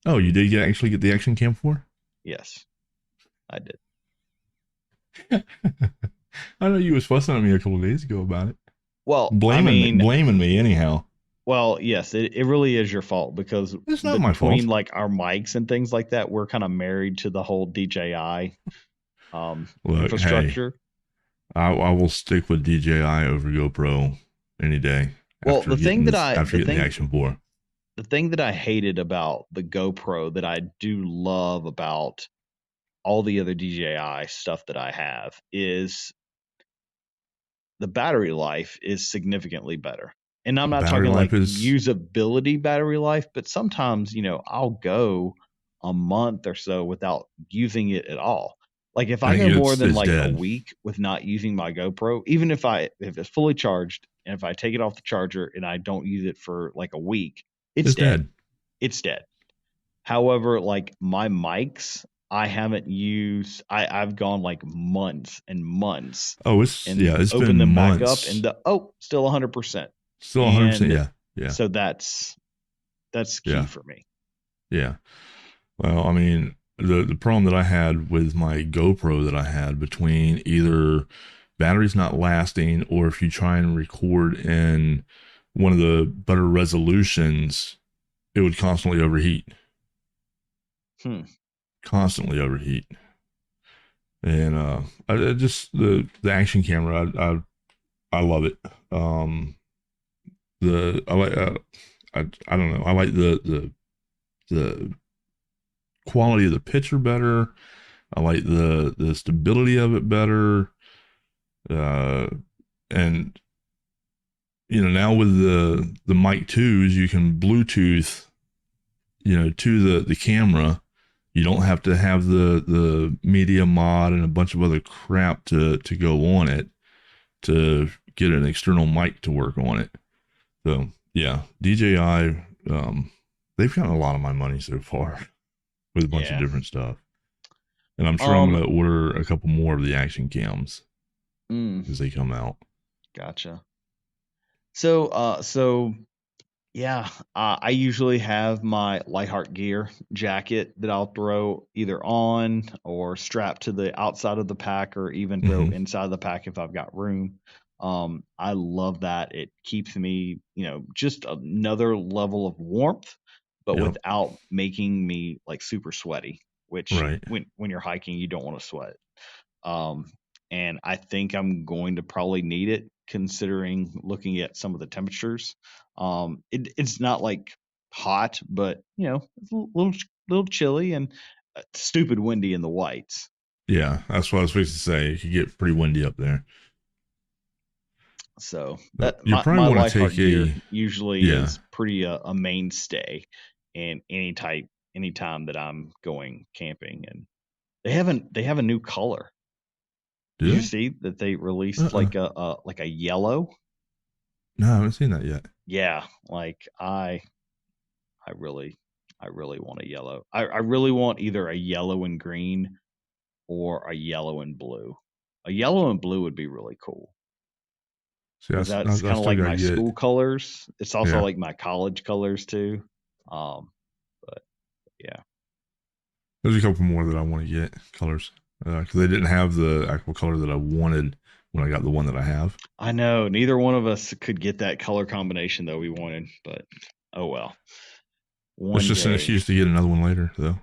Oh, you did actually get the action cam for? Yes, I did. I know you was fussing at me a couple of days ago about it. Well, I Blaming me, mean, blaming me anyhow. well, yes, it really is your fault because It's not my between fault. like our mics and things like that, we're kind of married to the whole DJI Look, hey, infrastructure. I will stick with DJI over GoPro any day Well, after getting this after the getting the thing Action 4. the thing that I hated about the GoPro that I do love about all the other DJI stuff that I have is the battery life is significantly better. And I'm not Battery talking life like is, usability battery life, but sometimes, I'll go a month or so without using it at all. Like if I I think go more than it's like a dead. week with not using my GoPro, even if it's fully charged and if I take it off the charger and I don't use it for like a week, it's It's dead. dead. It's dead. However, like my mics, I haven't used. I've gone like months and months, Oh, it's and yeah, it's open been them back up, months. and still 100%. Still 100%. And Yeah, yeah, so that's key yeah, for me. yeah. Well, I mean, the problem that I had with my GoPro that I had between either batteries not lasting or if you try and record in one of the better resolutions, it would constantly overheat. Hmm. Constantly overheat. And I just the action camera, I love it. The I like I don't know. I like the quality of the picture better. I like the stability of it better. Uh, and now with the mic 2s, you can Bluetooth, to the camera. You don't have to have the media mod and a bunch of other crap to go on it to get an external mic to work on it. So yeah, DJI, they've gotten a lot of my money so far with a bunch of Yeah. different stuff. And I'm sure I'm going to order a couple more of the action cams as they come out. Gotcha. So Yeah, I usually have my Lightheart gear jacket that I'll throw either on or strap to the outside of the pack or even throw Hmm. inside the pack if I've got room. I love that. It keeps me, just another level of warmth, but Yep. without making me like super sweaty, which Right. when you're hiking, you don't want to sweat. Um, and I think I'm going to probably need it considering looking at some of the temperatures. It's not like hot, but it's a little chilly and stupid windy in the whites. Yeah, that's what I was supposed to say. It could get pretty windy up there. So But that you my probably want to Lightheart take gear a usually yeah. is pretty a mainstay in anytime that I'm going camping. And they have a new color. Do Did you they? see that they released Uh-uh. like a yellow? No, I haven't seen that yet. Yeah, like I really I really want a yellow. I really want either a yellow and green or a yellow and blue. A yellow and blue would be really cool See, because that's I kind of still like gotta my get school colors. It's also yeah. like my college colors too. Um, but yeah, There's a couple more that I want to get colors because they didn't have the actual color that I wanted when I got the one that I have. I know neither one of us could get that color combination that we wanted, but oh well. It's One just an day, excuse to get another one later, though.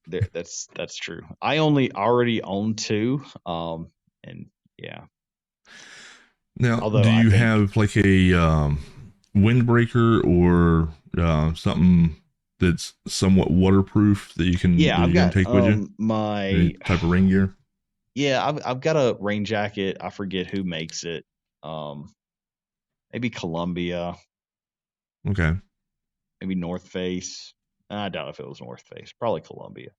that's true. I only already own two. And yeah, Now, although do I you think have like a windbreaker or something that's somewhat waterproof that you can yeah, I've got take with you? Any my type of rain gear? yeah, I've got a rain jacket. I forget who makes it. Um, maybe Columbia, Okay, maybe North Face. I doubt if it was North Face. Probably Columbia.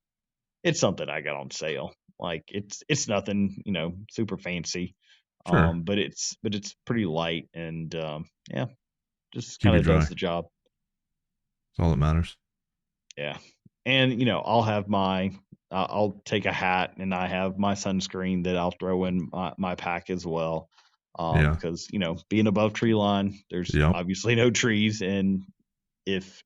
It's something I got on sale. Like it's nothing, super fancy. sure. But it's pretty light and yeah, just Keep kind you of does dry. the job. That's all that matters. Yeah. And I'll take a hat and I have my sunscreen that I'll throw in my pack as well. Yeah. Because, being above tree line, there's Yep. obviously no trees. And if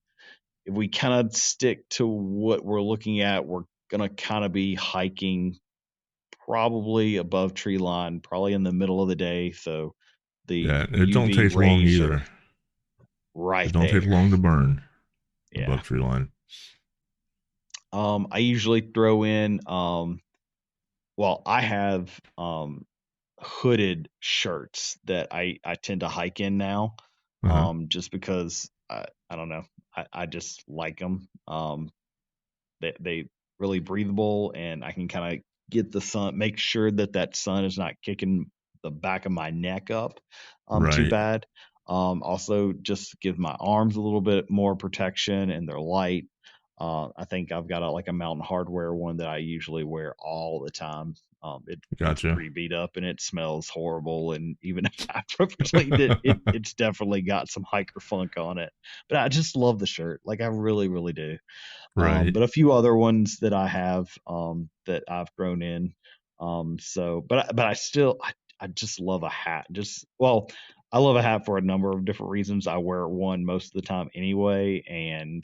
we kind of stick to what we're looking at, we're gonna kind of be hiking probably above tree line, probably in the middle of the day. So the Yeah. It don't UV take long rays are either. It right don't take there. long to burn Yeah. above tree line. I usually throw in well, I have hooded shirts that I tend to hike in now, Uh huh. just because I don't know, I just like them. They really breathable, and I can kind of get the sun, make sure that sun is not kicking the back of my neck up too Right. bad. Also, just give my arms a little bit more protection, and they're light. I think I've got like a Mountain Hardwear one that I usually wear all the time. It's Gotcha. pretty beat up and it smells horrible. And even if I prefer cleaned it, it's definitely got some hiker funk on it. But I just love the shirt. Like I really, really do. Right. But a few other ones that I have that I've grown in. But I still I just love a hat. I love a hat for a number of different reasons. I wear one most of the time anyway, and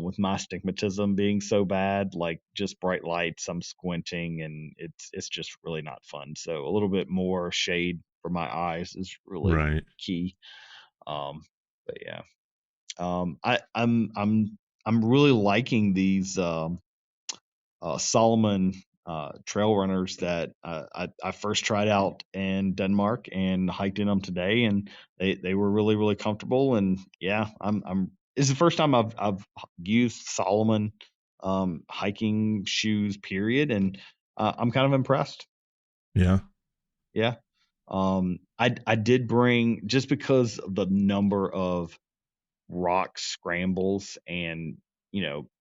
with my astigmatism being so bad, like just bright lights, I'm squinting, and it's just really not fun. So a little bit more shade for my eyes is really Right. key. Um, but yeah. I'm really liking these Solomon trail runners that I first tried out in Denmark and hiked in them today, and they were really really comfortable. And yeah, I'm it's the first time I've used Solomon hiking shoes, period, and I'm kind of impressed. Yeah. Yeah. I did bring just because of the number of rock scrambles and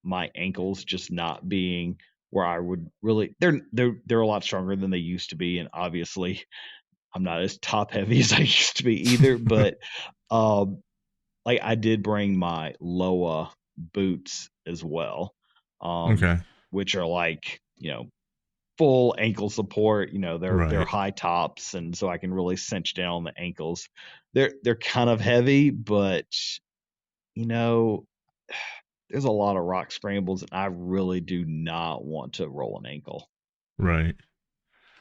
my ankles just not being where I would really they're a lot stronger than they used to be, and obviously I'm not as top heavy as I used to be either, but um like I did bring my Loa boots as well, Okay. which are like full ankle support. They're Right. high tops, and so I can really cinch down the ankles. They're kind of heavy, but you know, there's a lot of rock scrambles, and I really do not want to roll an ankle. Right.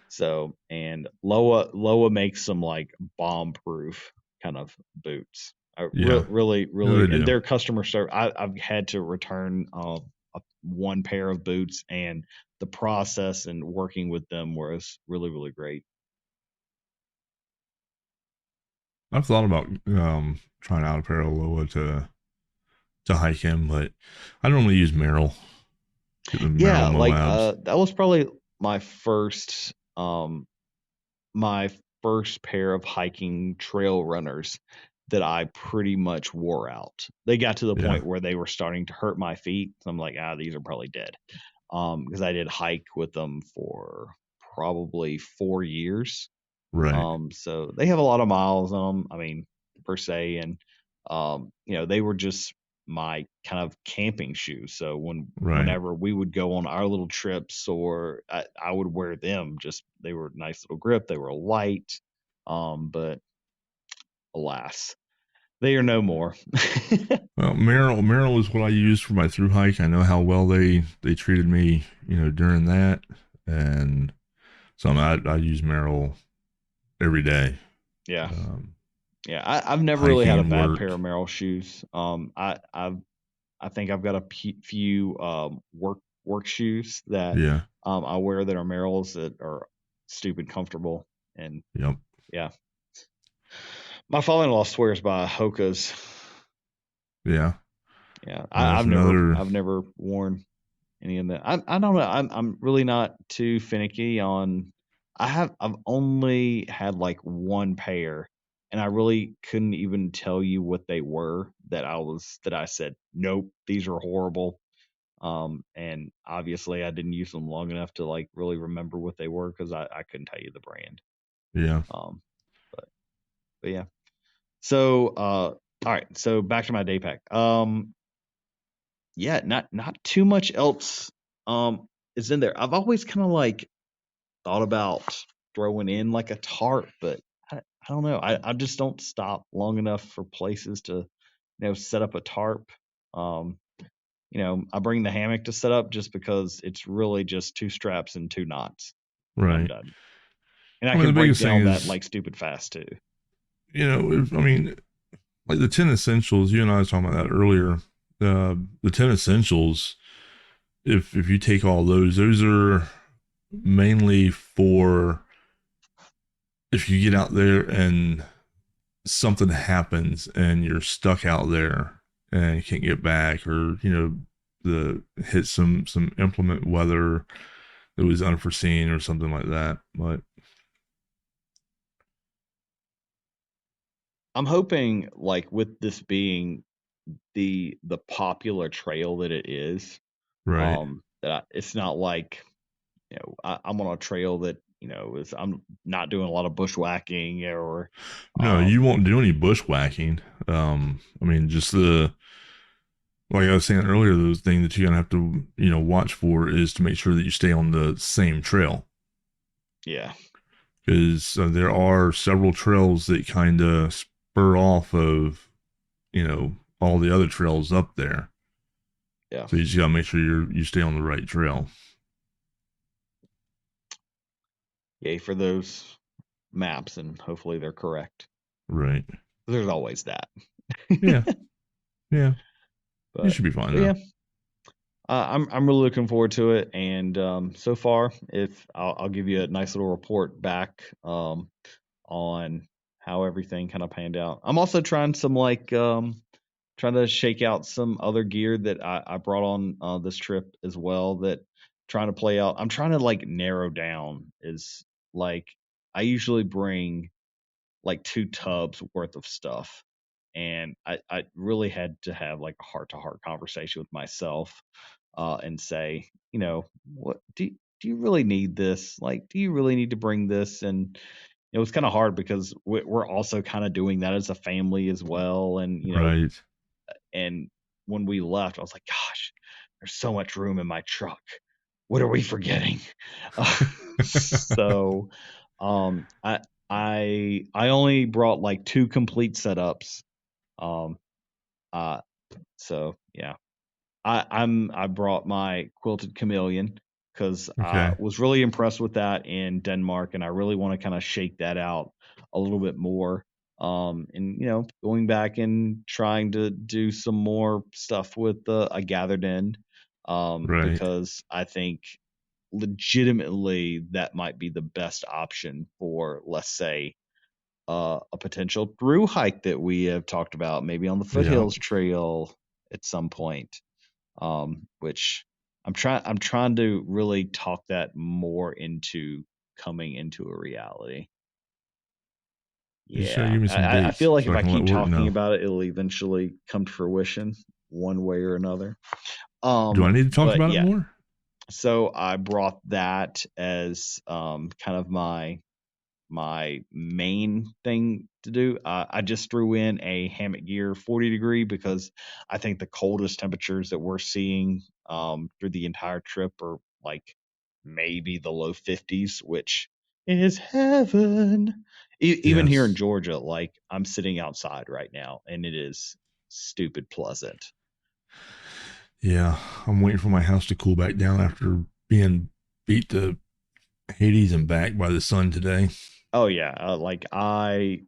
So, and Loa makes some like bomb proof kind of boots. Yeah. Really, Yeah, they really, and do. their customer service. I've had to return one pair of boots, and the process and working with them was really, really great. I've thought about trying out a pair of Loa to hike in, but I normally use Merrill. Get the Merrill Yeah, like Moabs. that was probably my first um my first pair of hiking trail runners that I pretty much wore out. They got to the Yeah. point where they were starting to hurt my feet. So I'm like, these are probably dead. Because I did hike with them for probably 4 years. Right. So they have a lot of miles on them. I mean, per se, and they were just my kind of camping shoes. So Right. whenever we would go on our little trips, or I would wear them. Just they were nice little grip. They were light, but alas, they are no more. Well, Merrill is what I use for my through hike. I know how well they treated me, during that, and so I use Merrill every day. Yeah. Um, Yeah, I've never really Hiking had a and bad work. pair of Merrill shoes. I think I've got a few work shoes that Yeah. I wear that are Merrells that are stupid comfortable. And Yep. yeah, my father-in-law swears by Hoka's. Yeah. Yeah, That's another. I've never worn any of that. I don't know. I'm really not too finicky on. I've only had like one pair, and I really couldn't even tell you what they were. That I said nope, these are horrible. And obviously I didn't use them long enough to like really remember what they were because I couldn't tell you the brand. Yeah. Um, but but yeah. So all right. So back to my day pack. Yeah, not too much else is in there. I've always kind of like thought about throwing in like a tarp, but I don't know. I just don't stop long enough for places to set up a tarp. Um, I bring the hammock to set up just because it's really just two straps and two knots, and I'm Right. done. And I I mean, the can break biggest thing down that is, like stupid fast too. I mean, like the 10 essentials. You and I was talking about that earlier. The 10 essentials. If you take all those are mainly for if you get out there and something happens and you're stuck out there and you can't get back, or the hit some implement weather that was unforeseen or something like that. But I'm hoping like with this being the popular trail that it is, right. it's not like I'm on a trail that is I'm not doing a lot of bushwhacking or No, you um won't do any bushwhacking. I mean, just the like I was saying earlier, the thing that you're gonna have to watch for is to make sure that you stay on the same trail, yeah. because there are several trails that kind of spur off of all the other trails up there. Yeah. So you just gotta make sure you stay on the right trail. Yay for those maps, and hopefully they're correct. Right. There's always that. Yeah. Yeah. You but should be fine but though. yeah, I'm really looking forward to it. And so far, if I'll give you a nice little report back on how everything kind of panned out. I'm also trying some like trying to shake out some other gear that I brought on this trip as well. That trying to play out. I'm trying to like narrow down is like I usually bring like 2 tubs worth of stuff. And I really had to have like a heart to heart conversation with myself and say, what do you really need this? Like, do you really need to bring this? And it was kind of hard because we're also kind of doing that as a family as well. And, Right. and when we left, I was like, gosh, there's so much room in my truck. What are we forgetting? So, um, I I only brought like 2 complete setups. Um, So yeah, I brought my quilted chameleon because I Okay. was really impressed with that in Denmark, and I really want to kind of shake that out a little bit more. And going back and trying to do some more stuff with a gathered end, Right. because I think legitimately that might be the best option for, let's say, a potential through hike that we have talked about, maybe on the Yeah. foothills trail at some point. Which I'm trying to really talk that more into coming into a reality. You just gotta Yeah, give me some I dates feel like so if I I can let keep work talking know. about it, it'll eventually come to fruition one way or another. Do I need to talk But about it yeah, more? so I brought that as kind of my main thing to do. I just threw in a hammock gear 40 degree because I think the coldest temperatures that we're seeing through the entire trip are like maybe the low 50s, which is heaven. Even here in Yes. Georgia, like I'm sitting outside right now and it is stupid pleasant. Yeah. I'm waiting for my house to cool back down after being beat to Hades and back by the sun today. Oh yeah, like I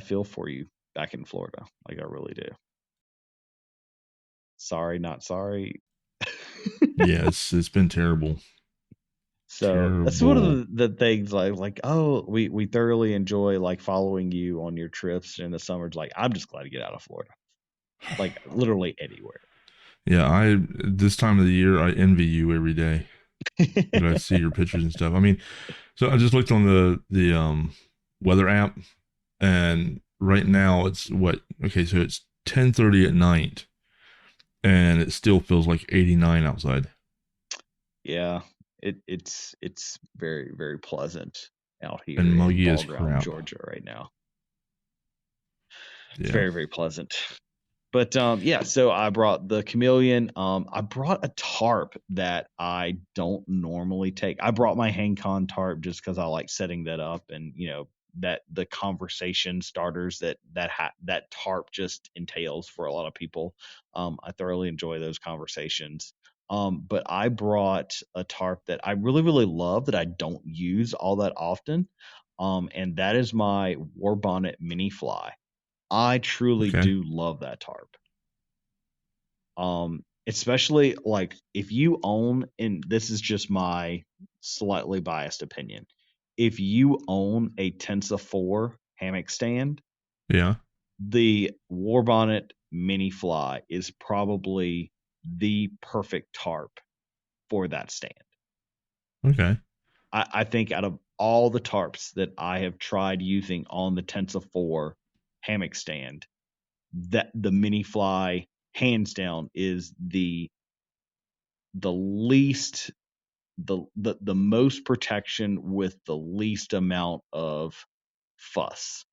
feel for you back in Florida. Like I really do. Sorry, not sorry. Yeah, it's been terrible. So that's one of Terrible. the things like oh we thoroughly enjoy like following you on your trips in the summers. Like I'm just glad to get out of Florida. Like literally anywhere. Yeah, I this time of the year I envy you every day that I see your pictures and stuff. I mean, so I just looked on the weather app and right now it's what okay, so it's 10:30 at night and it still feels like 89 outside Yeah, it's very very pleasant out here and in muggy Ball as Ground, crap. Georgia right now. It's Yeah. very very pleasant. But yeah, so I brought the chameleon. I brought a tarp that I don't normally take. I brought my HangCon tarp just because I like setting that up, and that the conversation starters that tarp just entails for a lot of people. I thoroughly enjoy those conversations. But I brought a tarp that I really really love that I don't use all that often, and that is my War Bonnet Mini Fly. I truly Okay. do love that tarp. Especially like if you own, and this is just my slightly biased opinion, if you own a Tensa 4 hammock stand, Yeah. the Warbonnet Mini Fly is probably the perfect tarp for that stand. Okay. I think out of all the tarps that I have tried using on the Tensa 4 hammock stand, that the Mini Fly hands down is the least the most protection with the least amount of fuss.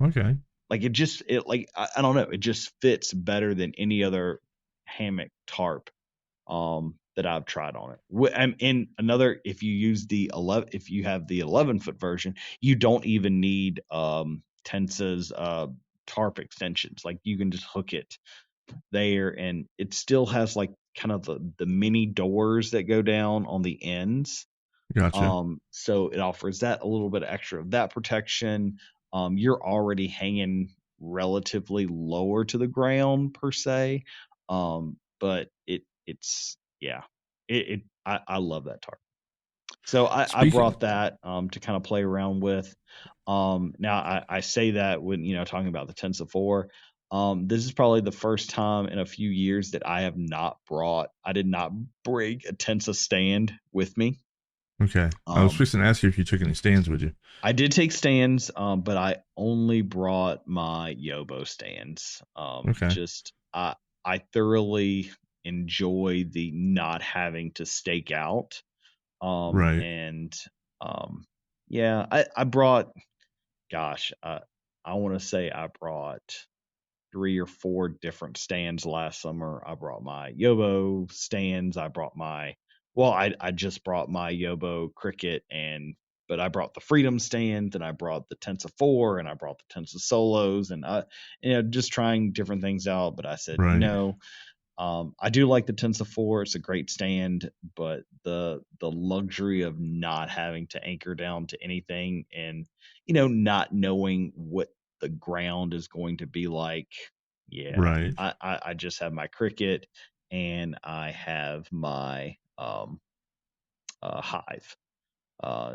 Okay. Like it like I don't know, it just fits better than any other hammock tarp that I've tried on it. And another, if you use the 11, if you have the 11-foot version, you don't even need Tensa's tarp extensions. Like you can just hook it there, and it still has like kind of the mini doors that go down on the ends. Gotcha. So it offers that a little bit extra of that protection. You're already hanging relatively lower to the ground per se. But it's yeah. I love that tarp. So I Speaking brought that to kind of play around with. Now I say that when talking about the Tensa 4. This is probably the first time in a few years that I did not bring a Tensa stand with me. okay. I was Um, fixing to ask you if you took any stands with you. I did take stands, but I only brought my Yobo stands. Okay. Just I thoroughly enjoy the not having to stake out. Right. And um, yeah, I brought, gosh, I want to say I brought 3 or 4 different stands last summer. I brought my Yobo stands. I just brought my Yobo Cricket and but I brought the Freedom stand, and I brought the Tensa 4, and I brought the Tensa Solos, and just trying different things out. But I said, Right. I do like the Tensa 4. It's a great stand, but the luxury of not having to anchor down to anything, and not knowing what the ground is going to be like. Yeah, Right. I just have my Cricket, and I have my Hive,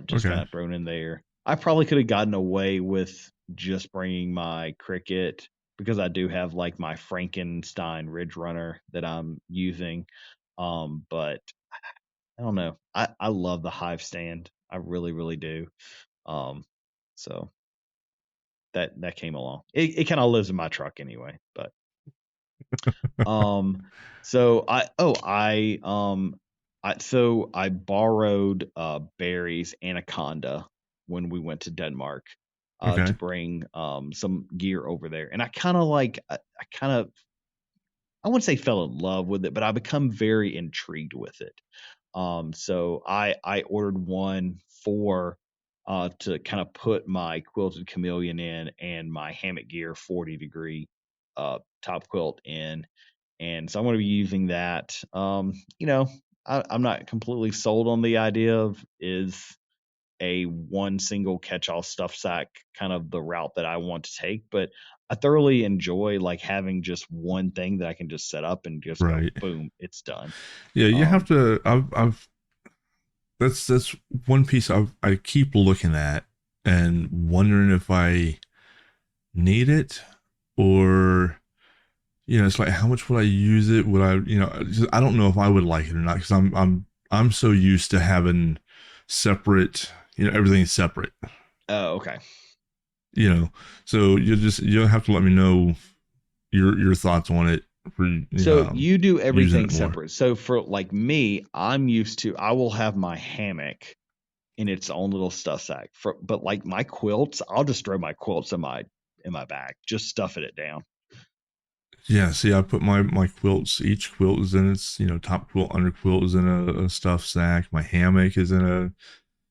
just kind Okay. of thrown in there. I probably could have gotten away with just bringing my Cricket, because I do have like my Frankenstein Ridge Runner that I'm using. But I don't know. I love the Hive stand. I really, really do. Um, so that came along. It kind of lives in my truck anyway. But so I borrowed Barry's Anaconda when we went to Denmark, to Okay. bring some gear over there. And I kind of I wouldn't say fell in love with it, but I become very intrigued with it. So I ordered one for to kind of put my quilted chameleon in, and my hammock gear 40-degree top quilt in. And so I'm going to be using that. I'm not completely sold on the idea of is a one single catch-all stuff sack kind of the route that I want to take, but I thoroughly enjoy like having just one thing that I can just set up and just go Right. boom, it's done. Yeah, you have Um, to. I've that's one piece I keep looking at and wondering if I need it, or it's like, how much would I use it? Would I, I don't know if I would like it or not, because I'm so used to having separate, everything's separate, oh, okay. you know. So you'll have to let me know your thoughts on it for So you do using everything it more. separate. So for like me, I will have my hammock in its own little stuff sack. But like my quilts, I'll just throw my quilts in my bag, just stuffing it down. Yeah, see, I put my quilts. Each quilt is in its, top quilt, under quilt is in a stuff sack. My hammock is in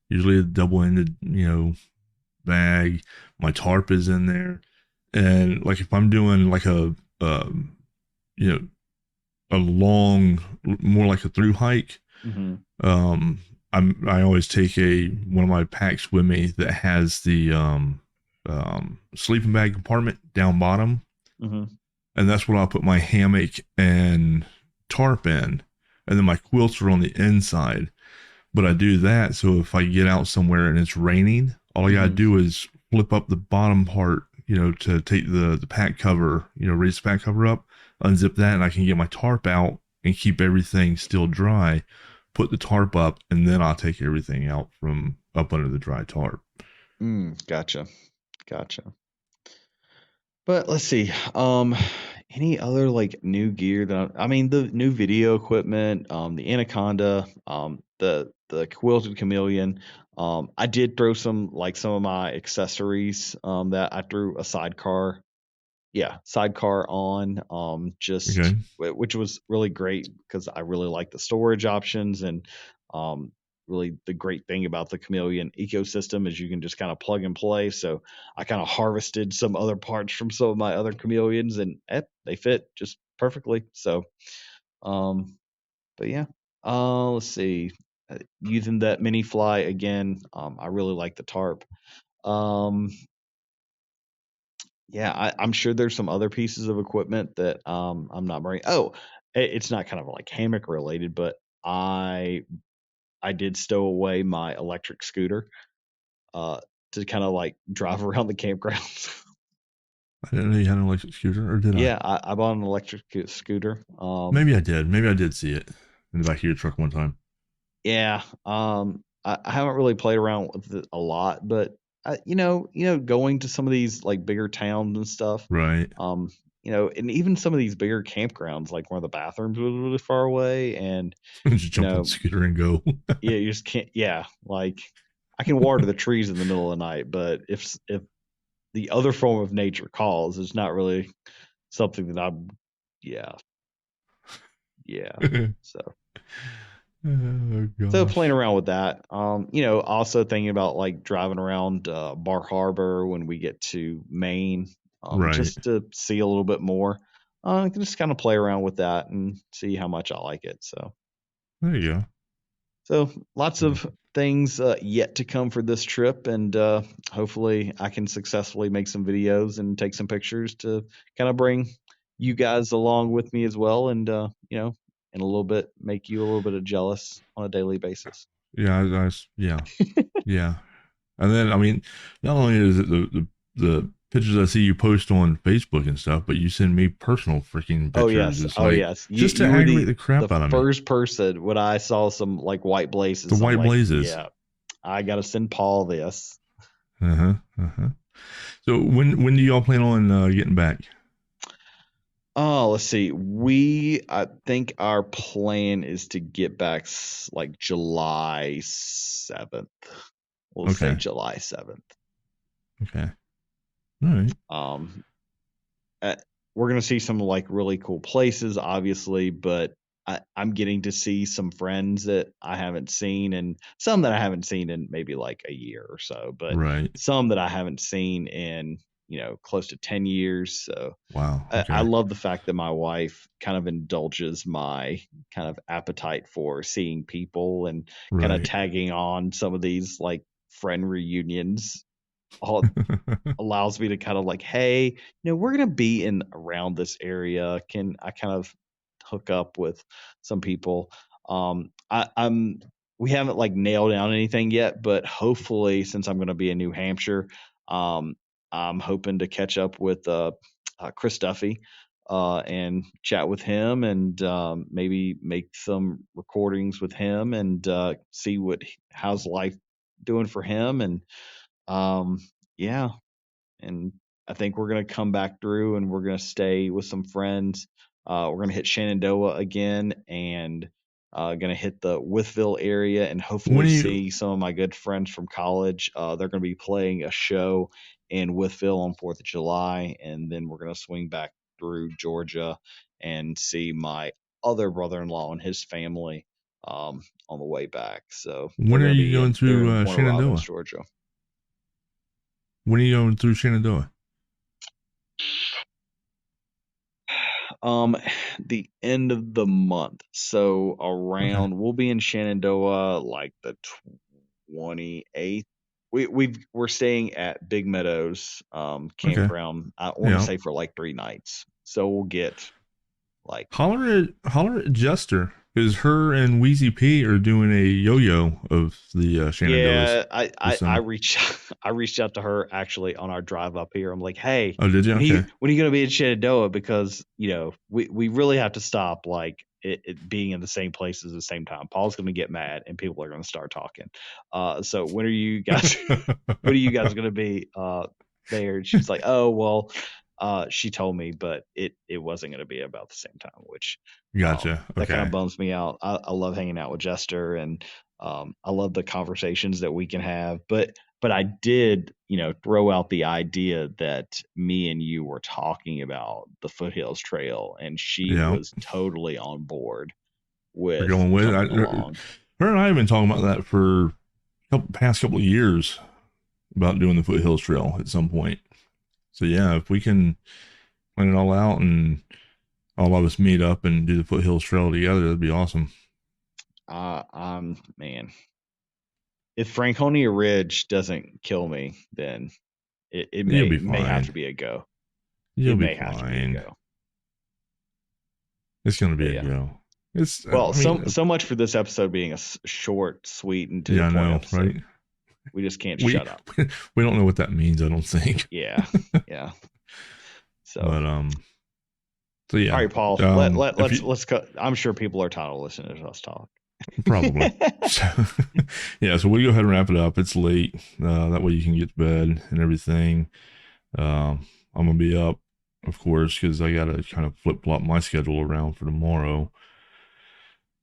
usually a double-ended, bag. My tarp is in there, and like if I'm doing like you know, a long, more like a through hike, Mm-hmm. um, I always take one of my packs with me that has the sleeping bag compartment down bottom, Mm-hmm. and that's what I'll put my hammock and tarp in, and then my quilts are on the inside. But I do that so if I get out somewhere and it's raining, all I gotta Mm-hmm. do is flip up the bottom part, to take the pack cover, raise the pack cover up, unzip that, and I can get my tarp out and keep everything still dry. Put the tarp up, and then I'll take everything out from up under the dry tarp. Gotcha. Gotcha. But let's see. Any other like new gear I mean, the new video equipment, the Anaconda, the quilted chameleon. I did throw some of my accessories, that I threw a sidecar, sidecar on, Okay. which was really great because I really like the storage options. And um really the great thing about the chameleon ecosystem is you can just kind of plug and play. So I kind of harvested some other parts from some of my other chameleons, and they fit just perfectly. So um but yeah, let's see. Using that mini fly again, I really like the tarp. um yeah, I'm sure there's some other pieces of equipment that I'm not bringing. Oh, it's not kind of like hammock related, but I did stow away my electric scooter, uh, to kind of like drive around the campgrounds. I didn't know you had an electric scooter, or did I? Yeah, I bought an electric scooter. Maybe I did. Maybe I did see it in the back of your truck one time. Yeah, I haven't really played around with it a lot, but going to some of these like bigger towns and stuff, Right. um, and even some of these bigger campgrounds, like where the bathrooms was really far away, and Just you jump on the know, scooter and go. yeah, you just can't. Yeah, like I can water the trees in the middle of the night, but if the other form of nature calls, it's not really something that I'm. Yeah, yeah. So Oh So gosh. playing around with that. Also thinking about like driving around Bar Harbor when we get to Maine, Right. just to see a little bit more. Just kind of play around with that and see how much I like it. There you go. So lots Yeah. of things yet to come for this trip, and hopefully I can successfully make some videos and take some pictures to kind of bring you guys along with me as well, and in a little bit make you a little bit of jealous on a daily basis. Yeah. Yeah. Yeah. And then, I mean, not only is it the pictures I see you post on Facebook and stuff, but you send me personal freaking Oh pictures. yes, It's oh like yes. You just to you were aggravate the the crap out of me. first person when I saw some like white The blazes. I'm white like, blazes. yeah, I gotta send Paul this. Uh huh. Uh huh. So when do y'all plan on getting back? Oh, let's see. I think our plan is to get back like July 7th. We'll say Okay. July 7th. Okay. All right. Um, uh, we're gonna see some like really cool places, obviously, but I'm getting to see some friends that I haven't seen, and some that I haven't seen in maybe like a year or so, but Right. some that I haven't seen in close to 10 years. So Wow. I Okay. love the fact that my wife kind of indulges my kind of appetite for seeing people and kind of Right. tagging on some of these like friend reunions. All allows me to kind of like, hey, we're gonna be in around this area. Can I kind of hook up with some people? I'm we haven't like nailed down anything yet, but hopefully, since I'm gonna be in New Hampshire, um, I'm hoping to catch up with Chris Duffy and chat with him and maybe make some recordings with him and see how's life doing for him and um, yeah, and I think we're gonna come back through and we're gonna stay with some friends. We're gonna hit Shenandoah again and gonna hit the Withville area and When hopefully are you see some of my good friends from college. They're gonna be playing a show in Withville on 4th of July, and then we're gonna swing back through Georgia and see my other brother-in-law and his family on the way back. So when they're are gonna you be going they're through in Warner Robins, Shenandoah? Georgia. When are you going through Shenandoah? Um, the end of the month. So Okay. around we'll be in Shenandoah like the 28th. We're staying at Big Meadows Okay. campground. I want to Yeah. say for like 3 nights. So we'll get like Holler at Jester because her and Wheezy P are doing a yo-yo of the Shenandoahs yeah, with I some. reached I reached out to her actually on our drive up here. I'm like, hey, Oh, did you? Okay. when are you gonna be in Shenandoah? Because we really have to stop like it being in the same places at the same time. Paul's gonna get mad and people are gonna start talking. So when are you guys when are you guys gonna be there? And she's like, oh well, she told me, but it wasn't gonna be about the same time, which Gotcha. that kind of Okay. bums me out. I love hanging out with Jester and I love the conversations that we can have. But I did, throw out the idea that me and you were talking about the Foothills Trail, and she Yeah. was totally on board We're with going with it. coming along. Her and I have been talking about that for past couple of years about doing the Foothills Trail at some point. So yeah, if we can plan it all out and all of us meet up and do the Foothills Trail together, that'd be awesome. Man, if Franconia Ridge doesn't kill me, then it You'll be may have fine. to be a go. You'll It be may have to be a fine. go. It's gonna be But a yeah. go. It's. Well, I mean, so much for this episode being a short, sweet, and to the yeah, I point know, episode. right? We just can't We shut up. we don't know what that means. I don't think. Yeah, yeah. So, But So yeah. all right, Paul. If you Let's cut. I'm sure people are tired of listening to us talk. probably. So, yeah. So we go ahead and wrap it up. It's late. That way you can get to bed and everything. I'm gonna be up, of course, because I gotta kind of flip flop my schedule around for tomorrow.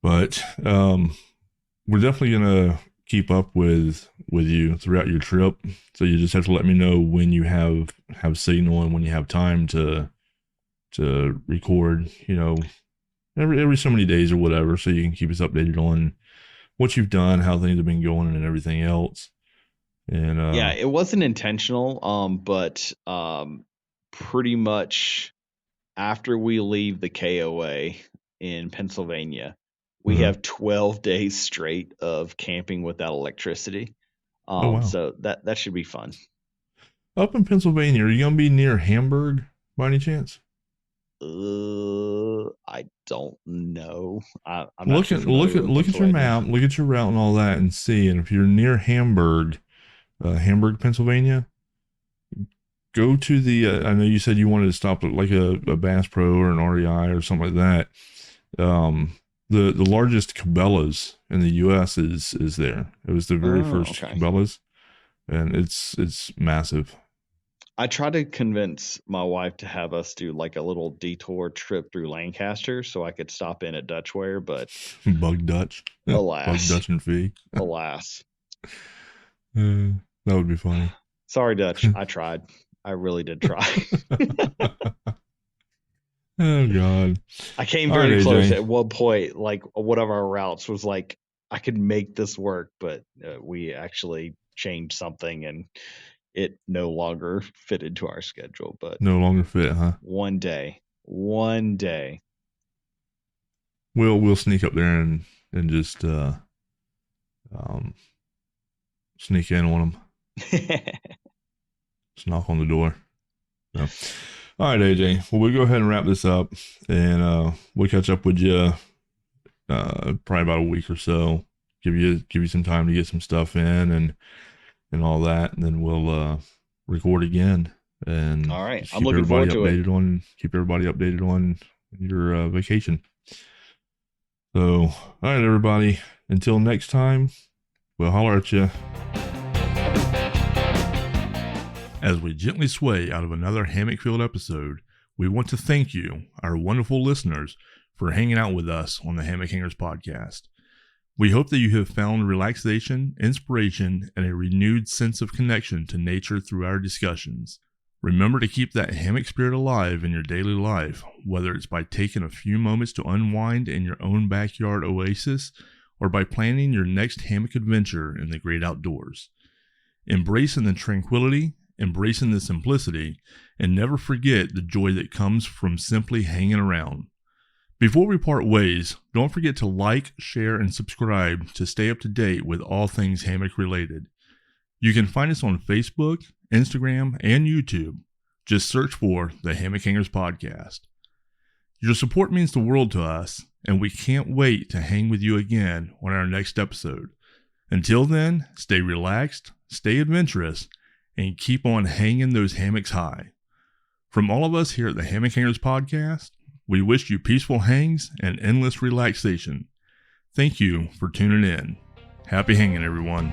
But we're definitely gonna keep up with you throughout your trip. So you just have to let me know when you have signal and when you have time to record. every so many days or whatever, so you can keep us updated on what you've done, how things have been going, and everything else. And Yeah, it wasn't intentional, but pretty much after we leave the KOA in Pennsylvania, we have 12 days straight of camping without electricity. Oh wow. So that should be fun. Up in Pennsylvania, are you gonna be near Hamburg by any chance? I don't know. I'm not Look too at familiar with look at your Pennsylvania. map, look at your route and all that, and see. And if you're near Hamburg, Pennsylvania, go to the. I know you said you wanted to stop at like a Bass Pro or an REI or something like that. The largest Cabela's in the U.S. is there. It was the very first Cabela's, and it's massive. I tried to convince my wife to have us do like a little detour trip through Lancaster so I could stop in at Dutchware, but Bug Dutch, alas, Bug Dutch and Fee, alas, that would be funny. Sorry, Dutch. I tried. I really did try. Oh God! I came very close at one point. Like one of our routes was like I could make this work, but we actually changed something and it no longer fit into our schedule. But no longer fit, huh? One day, we'll sneak up there and just sneak in on them. Just knock on the door. So. All right, AJ. Well, we'll go ahead and wrap this up, and we'll catch up with you probably about a week or so. Give you some time to get some stuff in and all that, and then we'll record again. And all right, I'm looking forward to it. Keep everybody updated on your vacation. So, all right, everybody. Until next time, we'll holler at you. As we gently sway out of another hammock-filled episode, we want to thank you, our wonderful listeners, for hanging out with us on the Hammock Hangers podcast. We hope that you have found relaxation, inspiration, and a renewed sense of connection to nature through our discussions. Remember to keep that hammock spirit alive in your daily life, whether it's by taking a few moments to unwind in your own backyard oasis or by planning your next hammock adventure in the great outdoors. Embracing the tranquility, embracing the simplicity, and never forget the joy that comes from simply hanging around. Before we part ways, don't forget to like, share, and subscribe to stay up to date with all things hammock related. You can find us on Facebook, Instagram, and YouTube. Just search for the Hammock Hangers Podcast. Your support means the world to us, and we can't wait to hang with you again on our next episode. Until then, stay relaxed, stay adventurous, and keep on hanging those hammocks high. From all of us here at the Hammock Hangers Podcast, we wish you peaceful hangs and endless relaxation. Thank you for tuning in. Happy hanging, everyone.